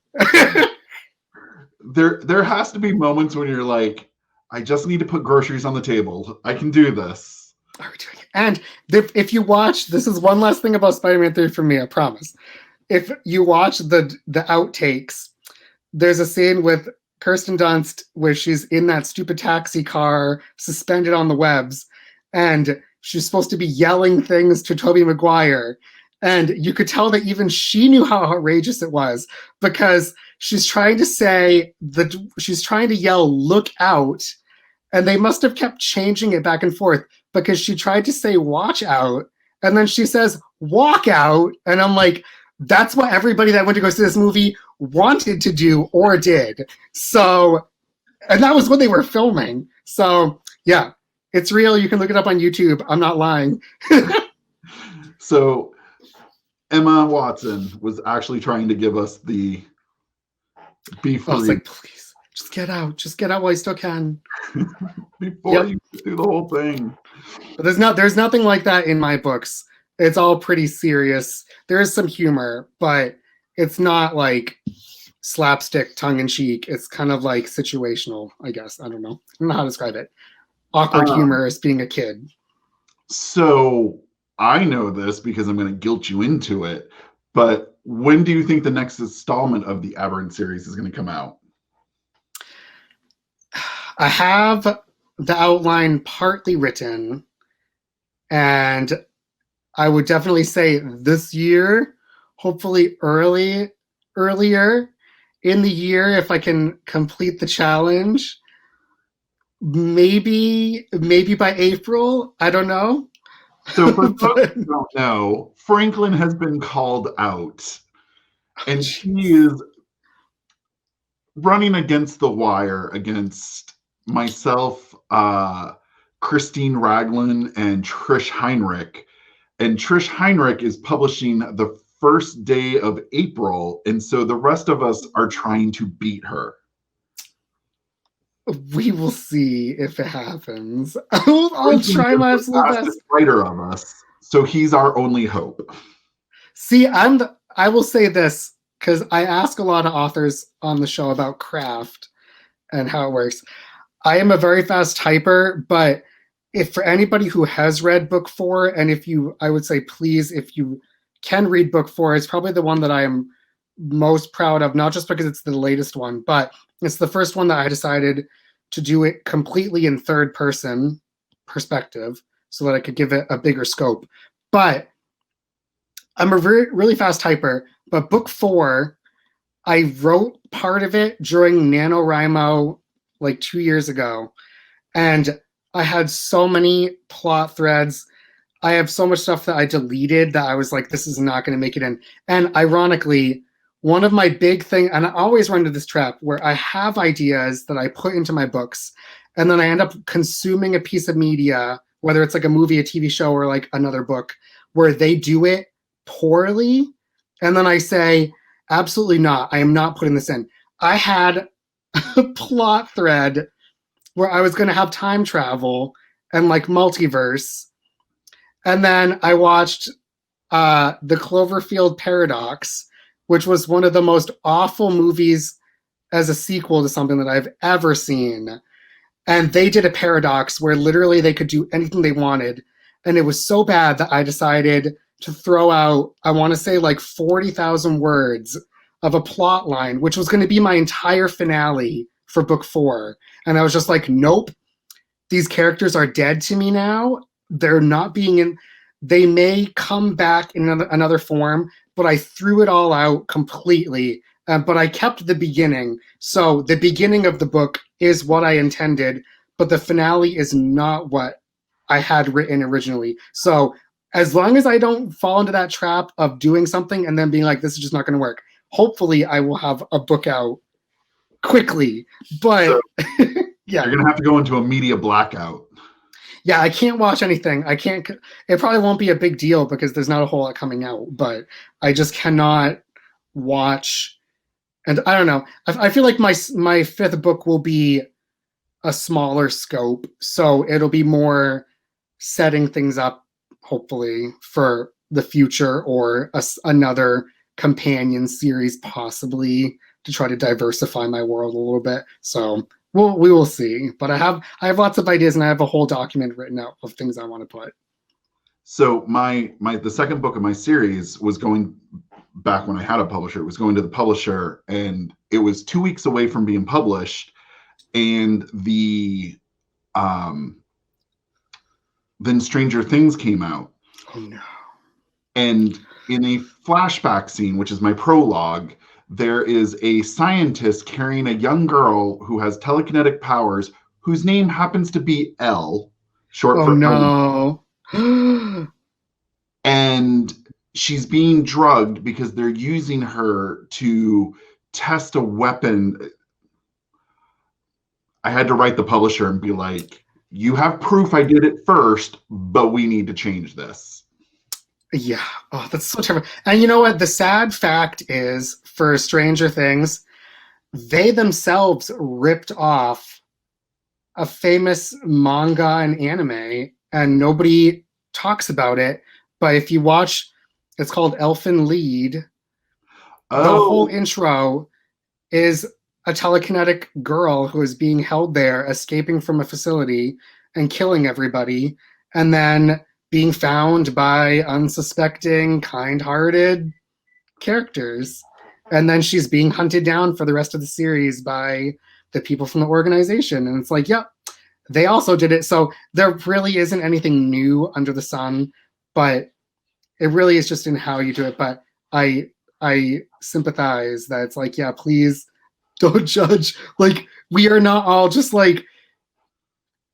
There has to be moments when you're like, I just need to put groceries on the table. I can do this. Are we doing it? And if you watch, this is one last thing about Spider-Man 3 for me, I promise. If you watch the outtakes, there's a scene with Kirsten Dunst where she's in that stupid taxi car suspended on the webs, and she's supposed to be yelling things to Tobey Maguire. And you could tell that even she knew how outrageous it was, because she's trying to yell, "Look out." And they must have kept changing it back and forth, because she tried to say "watch out," and then she says "walk out." And I'm like, that's what everybody that went to go see this movie wanted to do or did. So, and that was what they were filming. So yeah, it's real. You can look it up on YouTube. I'm not lying. So Emma Watson was actually trying to give us the beef. I was like, please, just get out while you still can. Before you do the whole thing. But there's nothing like that in my books. It's all pretty serious. There is some humor, but it's not like slapstick, tongue-in-cheek. It's kind of like situational, I guess. I don't know how to describe it. Awkward humor as being a kid. So I know this because I'm going to guilt you into it. But when do you think the next installment of the Aberrant series is going to come out? I have the outline partly written, and I would definitely say this year, hopefully earlier in the year, if I can complete the challenge. Maybe by April. I don't know. So for those who don't know, Franklin has been called out, and he is running against the wire against myself, Christine Raglan, and Trish Heinrich. And Trish Heinrich is publishing the first day of April, and so the rest of us are trying to beat her. We will see if it happens. I'll try my absolute best. Writer of us, so he's our only hope. See, I will say this, because I ask a lot of authors on the show about craft and how it works. I am a very fast typer, but if for anybody who has read book 4, and I would say, please, if you can read book 4, it's probably the one that I am most proud of, not just because it's the latest one, but it's the first one that I decided to do it completely in third person perspective so that I could give it a bigger scope. But I'm a really fast typer, but book 4, I wrote part of it during NaNoWriMo like 2 years ago, and I had so many plot threads. I have so much stuff that I deleted that I was like, this is not going to make it in. And ironically, one of my big things, and I always run into this trap where I have ideas that I put into my books, and then I end up consuming a piece of media, whether it's like a movie, a TV show, or like another book, where they do it poorly. And then I say, absolutely not. I am not putting this in. I had a plot thread where I was going to have time travel and like multiverse. And then I watched the Cloverfield Paradox, which was one of the most awful movies as a sequel to something that I've ever seen. And they did a paradox where literally they could do anything they wanted. And it was so bad that I decided to throw out, I want to say like 40,000 words of a plot line, which was going to be my entire finale for book 4. And I was just like, nope, these characters are dead to me now. They're not being in, they may come back in another form, but I threw it all out completely. But I kept the beginning. So the beginning of the book is what I intended, but the finale is not what I had written originally. So as long as I don't fall into that trap of doing something and then being like, this is just not going to work, hopefully I will have a book out quickly. But so, yeah. You're going to have to go into a media blackout. Yeah, I can't watch anything. I can't. It probably won't be a big deal because there's not a whole lot coming out, but I just cannot watch. And I don't know. I feel like my fifth book will be a smaller scope, so it'll be more setting things up, hopefully, for the future or another companion series, possibly, to try to diversify my world a little bit. So we will see. But I have lots of ideas, and I have a whole document written out of things I want to put. So the second book of my series was going back when I had a publisher. It was going to the publisher, and it was 2 weeks away from being published. And then Stranger Things came out. Oh no. And in a flashback scene, which is my prologue, there is a scientist carrying a young girl who has telekinetic powers, whose name happens to be Elle, short for no. And she's being drugged because they're using her to test a weapon. I had to write the publisher and be like, you have proof I did it first, but we need to change this. Yeah. Oh, that's so terrible. And you know what? The sad fact is, for Stranger Things, they themselves ripped off a famous manga and anime, and nobody talks about it. But if you watch, it's called Elfen Lied. Oh. The whole intro is a telekinetic girl who is being held there, escaping from a facility and killing everybody, and then being found by unsuspecting, kind-hearted characters. And then she's being hunted down for the rest of the series by the people from the organization. And it's like, yep, they also did it. So there really isn't anything new under the sun, but it really is just in how you do it. But I sympathize that it's like, yeah, please don't judge. Like, we are not all just like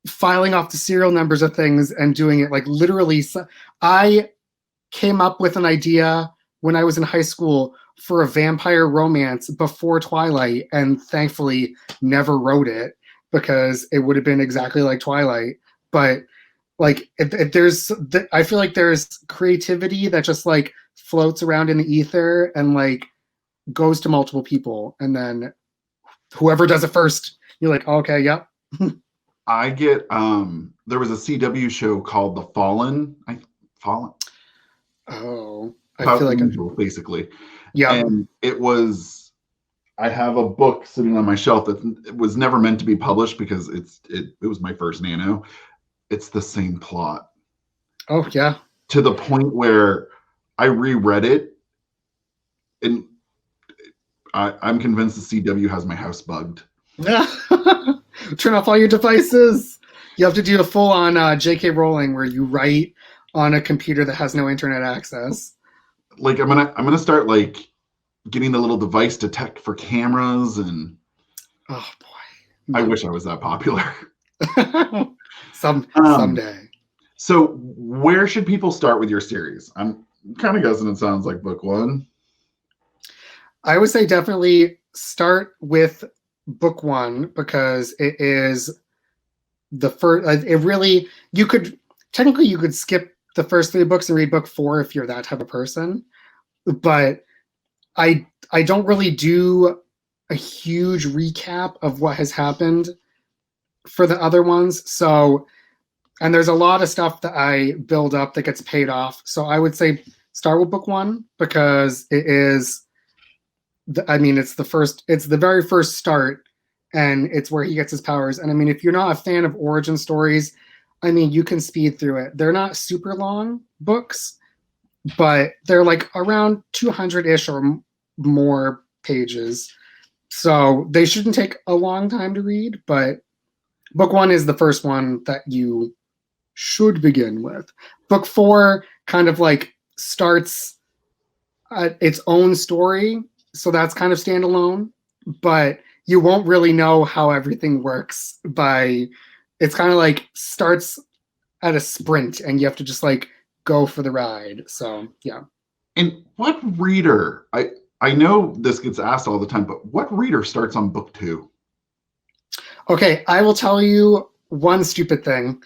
filing off the serial numbers of things and doing it. Like, literally, I came up with an idea when I was in high school for a vampire romance before Twilight, and thankfully never wrote it because it would have been exactly like Twilight. But like, I feel like there's creativity that just like floats around in the ether and like goes to multiple people, and then whoever does it first, you're like, oh, okay, yep. I get there was a CW show called The Fallen. Fallen. Oh, I feel like Angel, basically. Yeah. And I have a book sitting on my shelf that it was never meant to be published because it was my first Nano. It's the same plot. Oh yeah. To the point where I reread it, and I'm convinced the CW has my house bugged. Turn off all your devices. You have to do a full-on J.K. Rowling where you write on a computer that has no internet access. Like, I'm gonna start like getting the little device to detect for cameras, and oh boy, I wish I was that popular. Someday. So where should people start with your series? I'm kind of guessing it sounds like book one. I would say definitely start with book one because it is the first. It really, you could skip the first three books and read book four if you're that type of person. But I don't really do a huge recap of what has happened for the other ones. So, and there's a lot of stuff that I build up that gets paid off. So I would say start with book one because it is, it's the very first start, and it's where he gets his powers. And I mean, if you're not a fan of origin stories, I mean, you can speed through it. They're not super long books, but they're like around 200-ish or more pages. So they shouldn't take a long time to read, but book one is the first one that you should begin with. Book four kind of like starts its own story, so that's kind of standalone, but you won't really know how everything works it's kind of like starts at a sprint and you have to just like go for the ride. So yeah. And what reader, I know this gets asked all the time, but what reader starts on book two? Okay, I will tell you one stupid thing.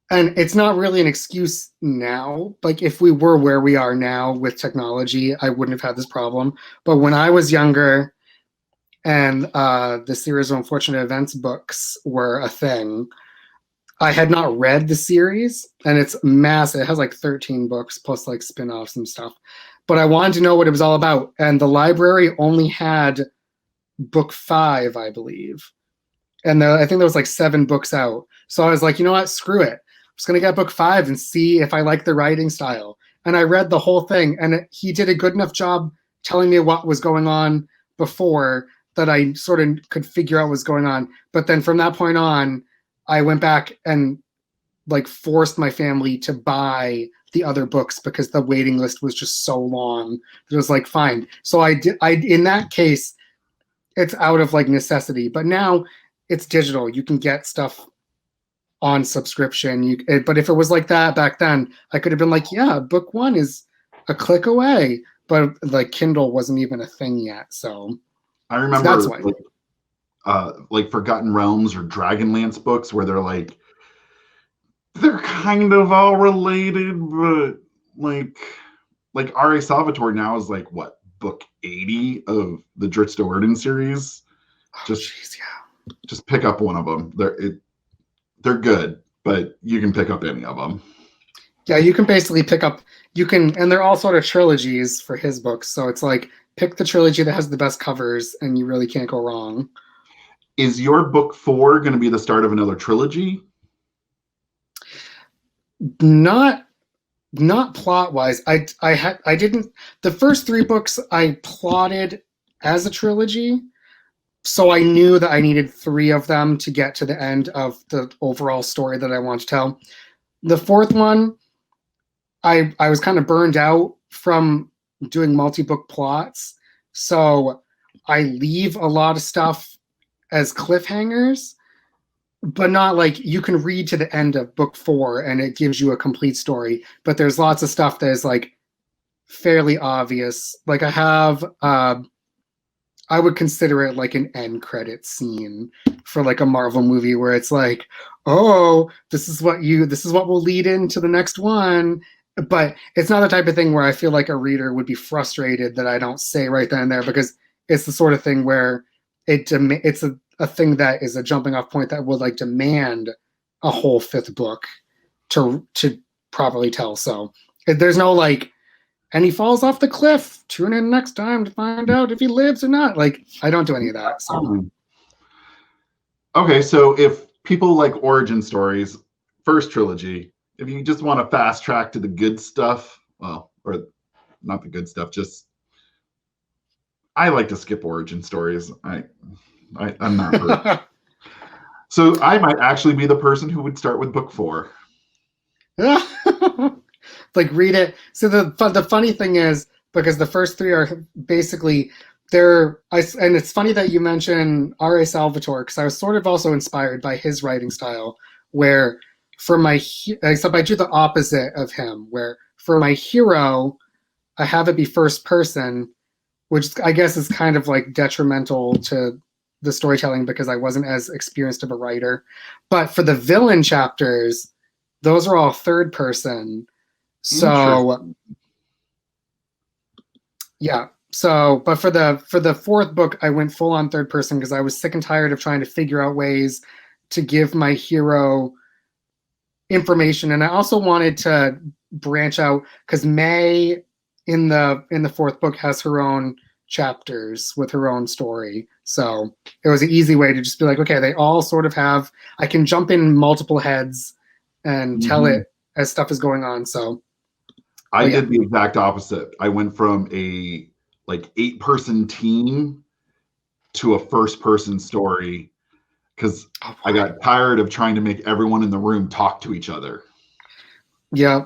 And it's not really an excuse now. Like if we were where we are now with technology, I wouldn't have had this problem. But when I was younger and the series of unfortunate events books were a thing, I had not read the series, and it's massive. It has like 13 books plus like spin-offs and stuff. But I wanted to know what it was all about. And the library only had book 5, I believe. And I think there was like 7 books out. So I was like, you know what? Screw it. I'm just going to get book 5 and see if I like the writing style. And I read the whole thing, and he did a good enough job telling me what was going on before that I sort of could figure out what was going on. But then from that point on, I went back and like forced my family to buy the other books because the waiting list was just so long. It was like, fine. So I in that case, it's out of like necessity. But now it's digital. You can get stuff on subscription. But if it was like that back then, I could have been like, yeah, book 1 is a click away. But like Kindle wasn't even a thing yet. So I remember that's why. Like Forgotten Realms or Dragonlance books where they're kind of all related, but like R.A. Salvatore now is like what, book 80 of the Drizzt Do'Urden series. Just pick up one of them. They're good, but you can pick up any of them. Yeah, you can basically pick up, and they're all sort of trilogies for his books. So it's like, pick the trilogy that has the best covers and you really can't go wrong. Is your book 4 going to be the start of another trilogy? Not plot wise. I didn't, the first 3 books I plotted as a trilogy. So I knew that I needed 3 of them to get to the end of the overall story that I want to tell. The 4th one, I was kind of burned out from doing multi-book plots. So I leave a lot of stuff as cliffhangers, but not like you can read to the end of book 4 and it gives you a complete story. But there's lots of stuff that is like fairly obvious. Like I have, I would consider it like an end credit scene for like a Marvel movie where it's like, oh, this is what will lead into the next one. But it's not the type of thing where I feel like a reader would be frustrated that I don't say right then and there, because it's the sort of thing where it's a thing that is a jumping off point that would like demand a whole 5th book to properly tell. So there's no like, and he falls off the cliff. Tune in next time to find out if he lives or not. Like, I don't do any of that. So. Okay, so if people like origin stories, first trilogy, if you just want to fast track to the good stuff, well, or not the good stuff, just I like to skip origin stories. I'm not hurt. So I might actually be the person who would start with book 4. Like read it. So the funny thing is, because the first 3 are basically and it's funny that you mention R.A. Salvatore, because I was sort of also inspired by his writing style, where except I do the opposite of him, where for my hero, I have it be first person, which I guess is kind of like detrimental to the storytelling because I wasn't as experienced of a writer. But for the villain chapters, those are all third person. So yeah. So, but for the 4th book, I went full on third person because I was sick and tired of trying to figure out ways to give my hero information, and I also wanted to branch out because May in the 4th book has her own chapters with her own story. So it was an easy way to just be like, okay, they all sort of have. I can jump in multiple heads and tell it as stuff is going on. So. I did the exact opposite. I went from a like 8-person team to a first-person story because I got tired of trying to make everyone in the room talk to each other. Yeah.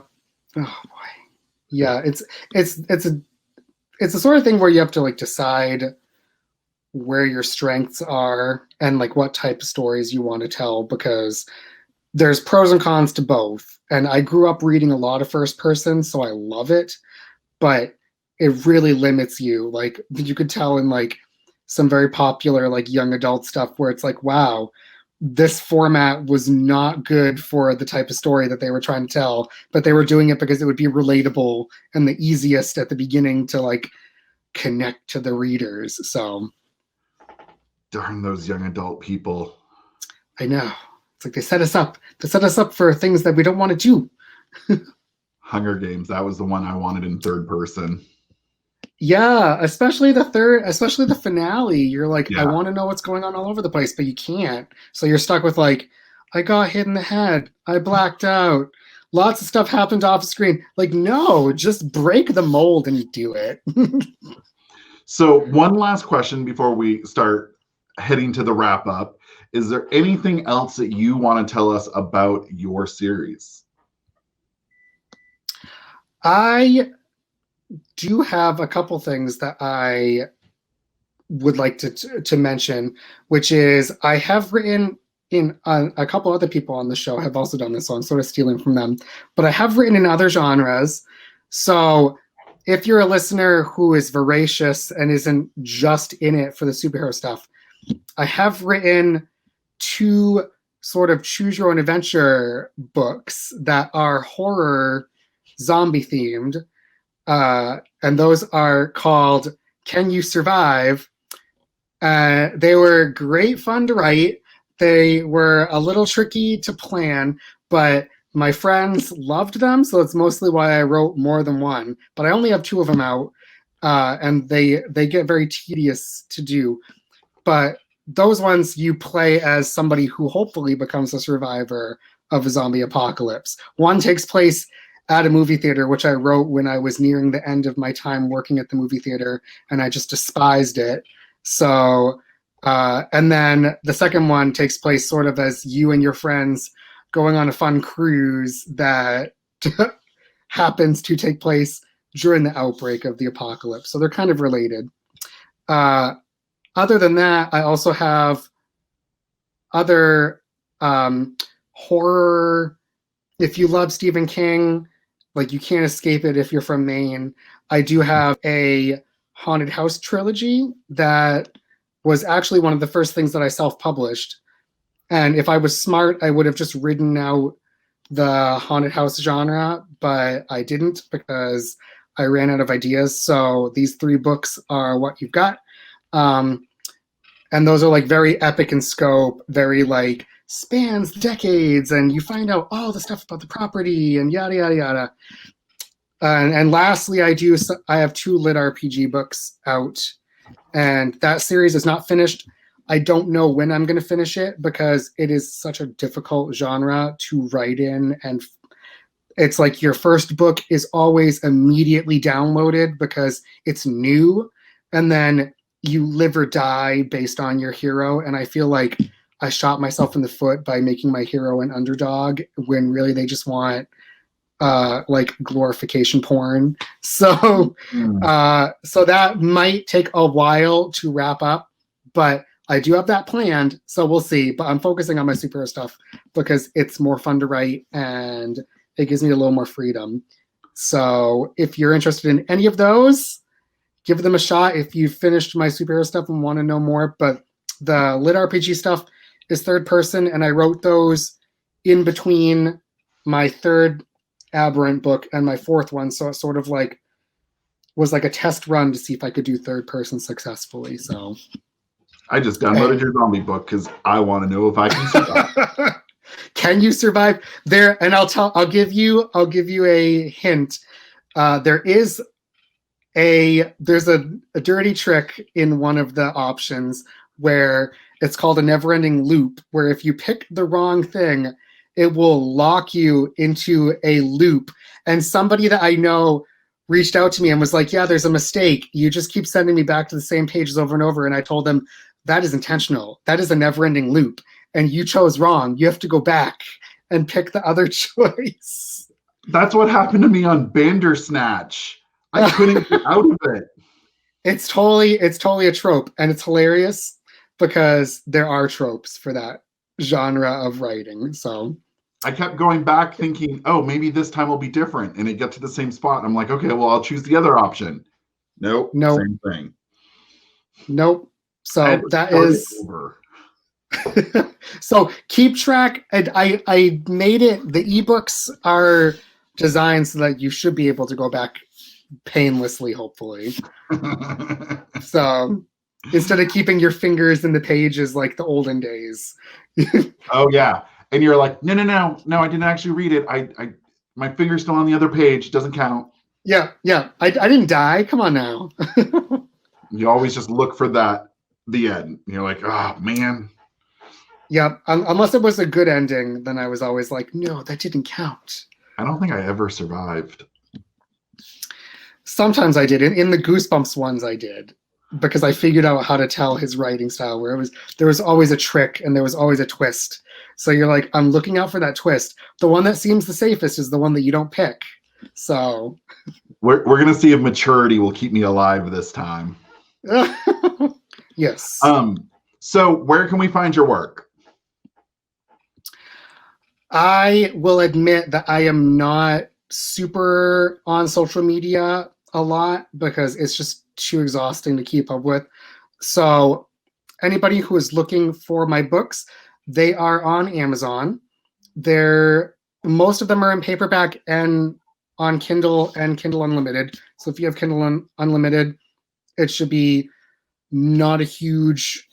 Oh boy. Yeah, it's a sort of thing where you have to like decide where your strengths are and like what type of stories you want to tell, because there's pros and cons to both. And I grew up reading a lot of first person, so I love it, but it really limits you. Like you could tell in like some very popular like young adult stuff where it's like, wow, this format was not good for the type of story that they were trying to tell, but they were doing it because it would be relatable and the easiest at the beginning to like connect to the readers. So darn those young adult people. I know. It's like they set us up. They set us up for things that we don't want to do. Hunger Games, that was the one I wanted in third person. Yeah, especially the finale. You're like, I want to know what's going on all over the place, but you can't. So you're stuck with like, I got hit in the head. I blacked out. Lots of stuff happened off screen. Like, no, just break the mold and do it. So one last question before we start heading to the wrap up. Is there anything else that you want to tell us about your series? I do have a couple things that I would like to mention, which is I have written in a couple other people on the show have also done this, so I'm sort of stealing from them, but I have written in other genres. So if you're a listener who is voracious and isn't just in it for the superhero stuff, I have written 2 sort of choose your own adventure books that are horror zombie themed. And those are called Can You Survive? They were great fun to write. They were a little tricky to plan, but my friends loved them, so that's mostly why I wrote more than one. But I only have 2 of them out, and they get very tedious to do. But those ones you play as somebody who hopefully becomes a survivor of a zombie apocalypse. One takes place at a movie theater, which I wrote when I was nearing the end of my time working at the movie theater, and I just despised it. So, and then the second one takes place sort of as you and your friends going on a fun cruise that happens to take place during the outbreak of the apocalypse. So they're kind of related. Other than that, I also have other horror. If you love Stephen King, like you can't escape it if you're from Maine. I do have a haunted house trilogy that was actually one of the first things that I self-published. And if I was smart, I would have just written out the haunted house genre, but I didn't because I ran out of ideas. So these 3 books are what you've got. And those are like very epic in scope, very like spans decades, and you find out all the stuff about the property and yada, yada, yada. And lastly, I have 2 lit RPG books out, and that series is not finished. I don't know when I'm going to finish it because it is such a difficult genre to write in, and it's like your first book is always immediately downloaded because it's new, and then you live or die based on your hero. And I feel like I shot myself in the foot by making my hero an underdog when really they just want like glorification porn. So so that might take a while to wrap up, but I do have that planned, so we'll see. But I'm focusing on my superhero stuff because it's more fun to write and it gives me a little more freedom. So if you're interested in any of those, give them a shot if you've finished my superhero stuff and want to know more. But the lit RPG stuff is third person, and I wrote those in between my 3rd Aberrant book and my 4th one. So it sort of like was like a test run to see if I could do third person successful. So I just downloaded your zombie book because I want to know if I can survive. Can you survive there? And I'll give you a hint. There's a dirty trick in one of the options where it's called a never-ending loop, where if you pick the wrong thing, it will lock you into a loop. And somebody that I know reached out to me and was like, yeah, there's a mistake. You just keep sending me back to the same pages over and over. And I told them, that is intentional. That is a never-ending loop. And you chose wrong. You have to go back and pick the other choice. That's what happened to me on Bandersnatch. I couldn't get out of it. It's totally a trope, and it's hilarious because there are tropes for that genre of writing. So I kept going back thinking, oh, maybe this time will be different. And it got to the same spot. I'm like, okay, well, I'll choose the other option. Nope. Same thing. Nope. So that is over. So keep track. And I made it. The ebooks are designed so that you should be able to go back painlessly, hopefully. So instead of keeping your fingers in the pages like the olden days. Oh yeah, and you're like, no, I didn't actually read it. I my finger's still on the other page. Doesn't count. Yeah. I didn't die. Come on now. You always just look for the end. You're like, oh man. Yeah. Unless it was a good ending, then I was always like, no, that didn't count. I don't think I ever survived. Sometimes I did. In the Goosebumps ones, I did, because I figured out how to tell his writing style, where there was always a trick and there was always a twist. So you're like, I'm looking out for that twist. The one that seems the safest is the one that you don't pick. So we're gonna see if maturity will keep me alive this time. Yes. So where can we find your work? I will admit that I am not super on social media a lot because it's just too exhausting to keep up with. So anybody who is looking for my books, they are on Amazon. Most of them are in paperback and on Kindle and Kindle Unlimited. So if you have Kindle Unlimited, it should be not a huge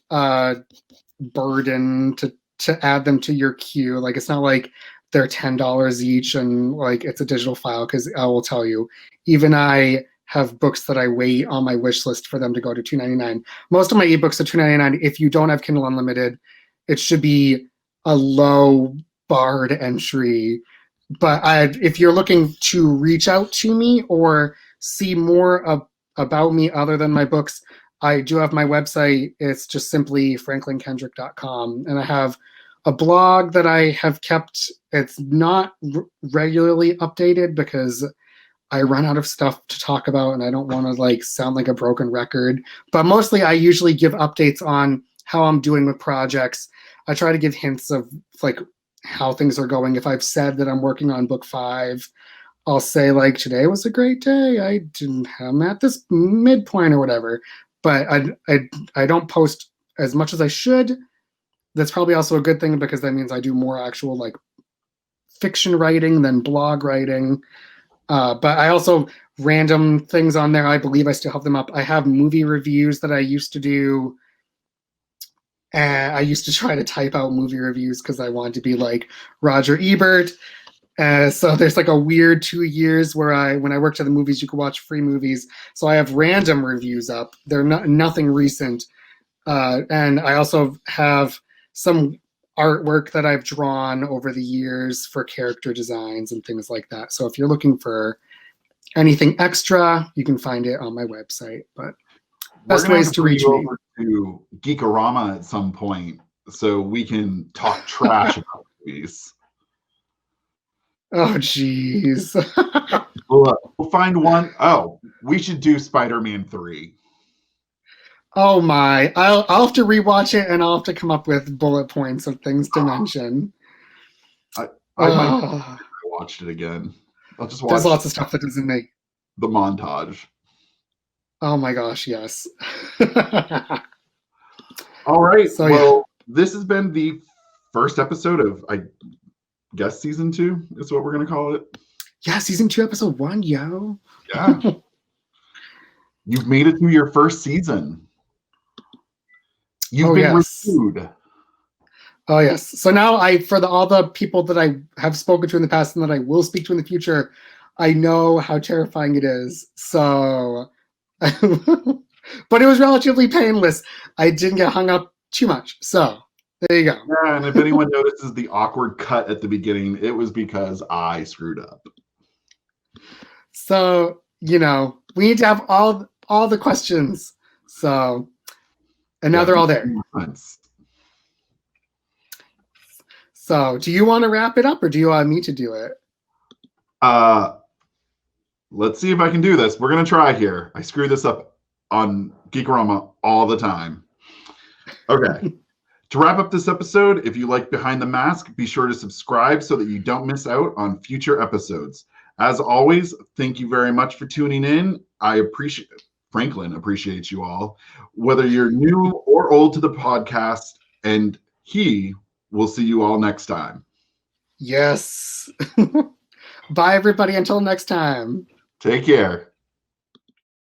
burden to add them to your queue. Like, it's not like they're $10 each and like it's a digital file, because I will tell you, even I have books that I wait on my wish list for them to go to $2.99. Most of my ebooks are $2.99. If you don't have Kindle Unlimited, it should be a low barred entry. But if you're looking to reach out to me or see more about me other than my books, I do have my website. It's just simply franklinkendrick.com. And I have a blog that I have kept. It's not regularly updated because I run out of stuff to talk about and I don't want to like sound like a broken record. But mostly I usually give updates on how I'm doing with projects. I try to give hints of like how things are going. If I've said that I'm working on book 5, I'll say like, today was a great day. I'm at this midpoint or whatever. But I don't post as much as I should. That's probably also a good thing, because that means I do more actual like fiction writing than blog writing. But I also random things on there. I believe I still have them up. I have movie reviews that I used to do. And I used to try to type out movie reviews because I wanted to be like Roger Ebert. So there's like a weird 2 years where when I worked at the movies, you could watch free movies. So I have random reviews up. They're nothing recent. And I also have some artwork that I've drawn over the years for character designs and things like that. So if you're looking for anything extra, you can find it on my website. But best ways to reach me. Over to Geekorama at some point so we can talk trash about movies. Oh, jeez. We'll find one. Oh, we should do Spider-Man 3. Oh my! I'll have to rewatch it, and I'll have to come up with bullet points of things to mention. I might watched it again. I'll just watch. There's lots of stuff that doesn't make the montage. Oh my gosh! Yes. All right. So, well, this has been the first episode of, I guess, season 2 is what we're gonna call it. Yeah, season 2, episode 1, yo. Yeah. You've made it through your first season. You've been reviewed. Oh yes. So now all the people that I have spoken to in the past and that I will speak to in the future, I know how terrifying it is. So, but it was relatively painless. I didn't get hung up too much. So there you go. Yeah, and if anyone notices the awkward cut at the beginning, it was because I screwed up. So, we need to have all the questions. So, and now they're all there. So, do you want to wrap it up, or do you want me to do it? Let's see if I can do this. We're gonna try here. I screw this up on Geekorama all the time. Okay. To wrap up this episode, if you like Behind the Mask, be sure to subscribe so that you don't miss out on future episodes. As always, thank you very much for tuning in. Franklin appreciates you all. Whether you're new or old to the podcast, and he will see you all next time. Yes. Bye, everybody. Until next time. Take care.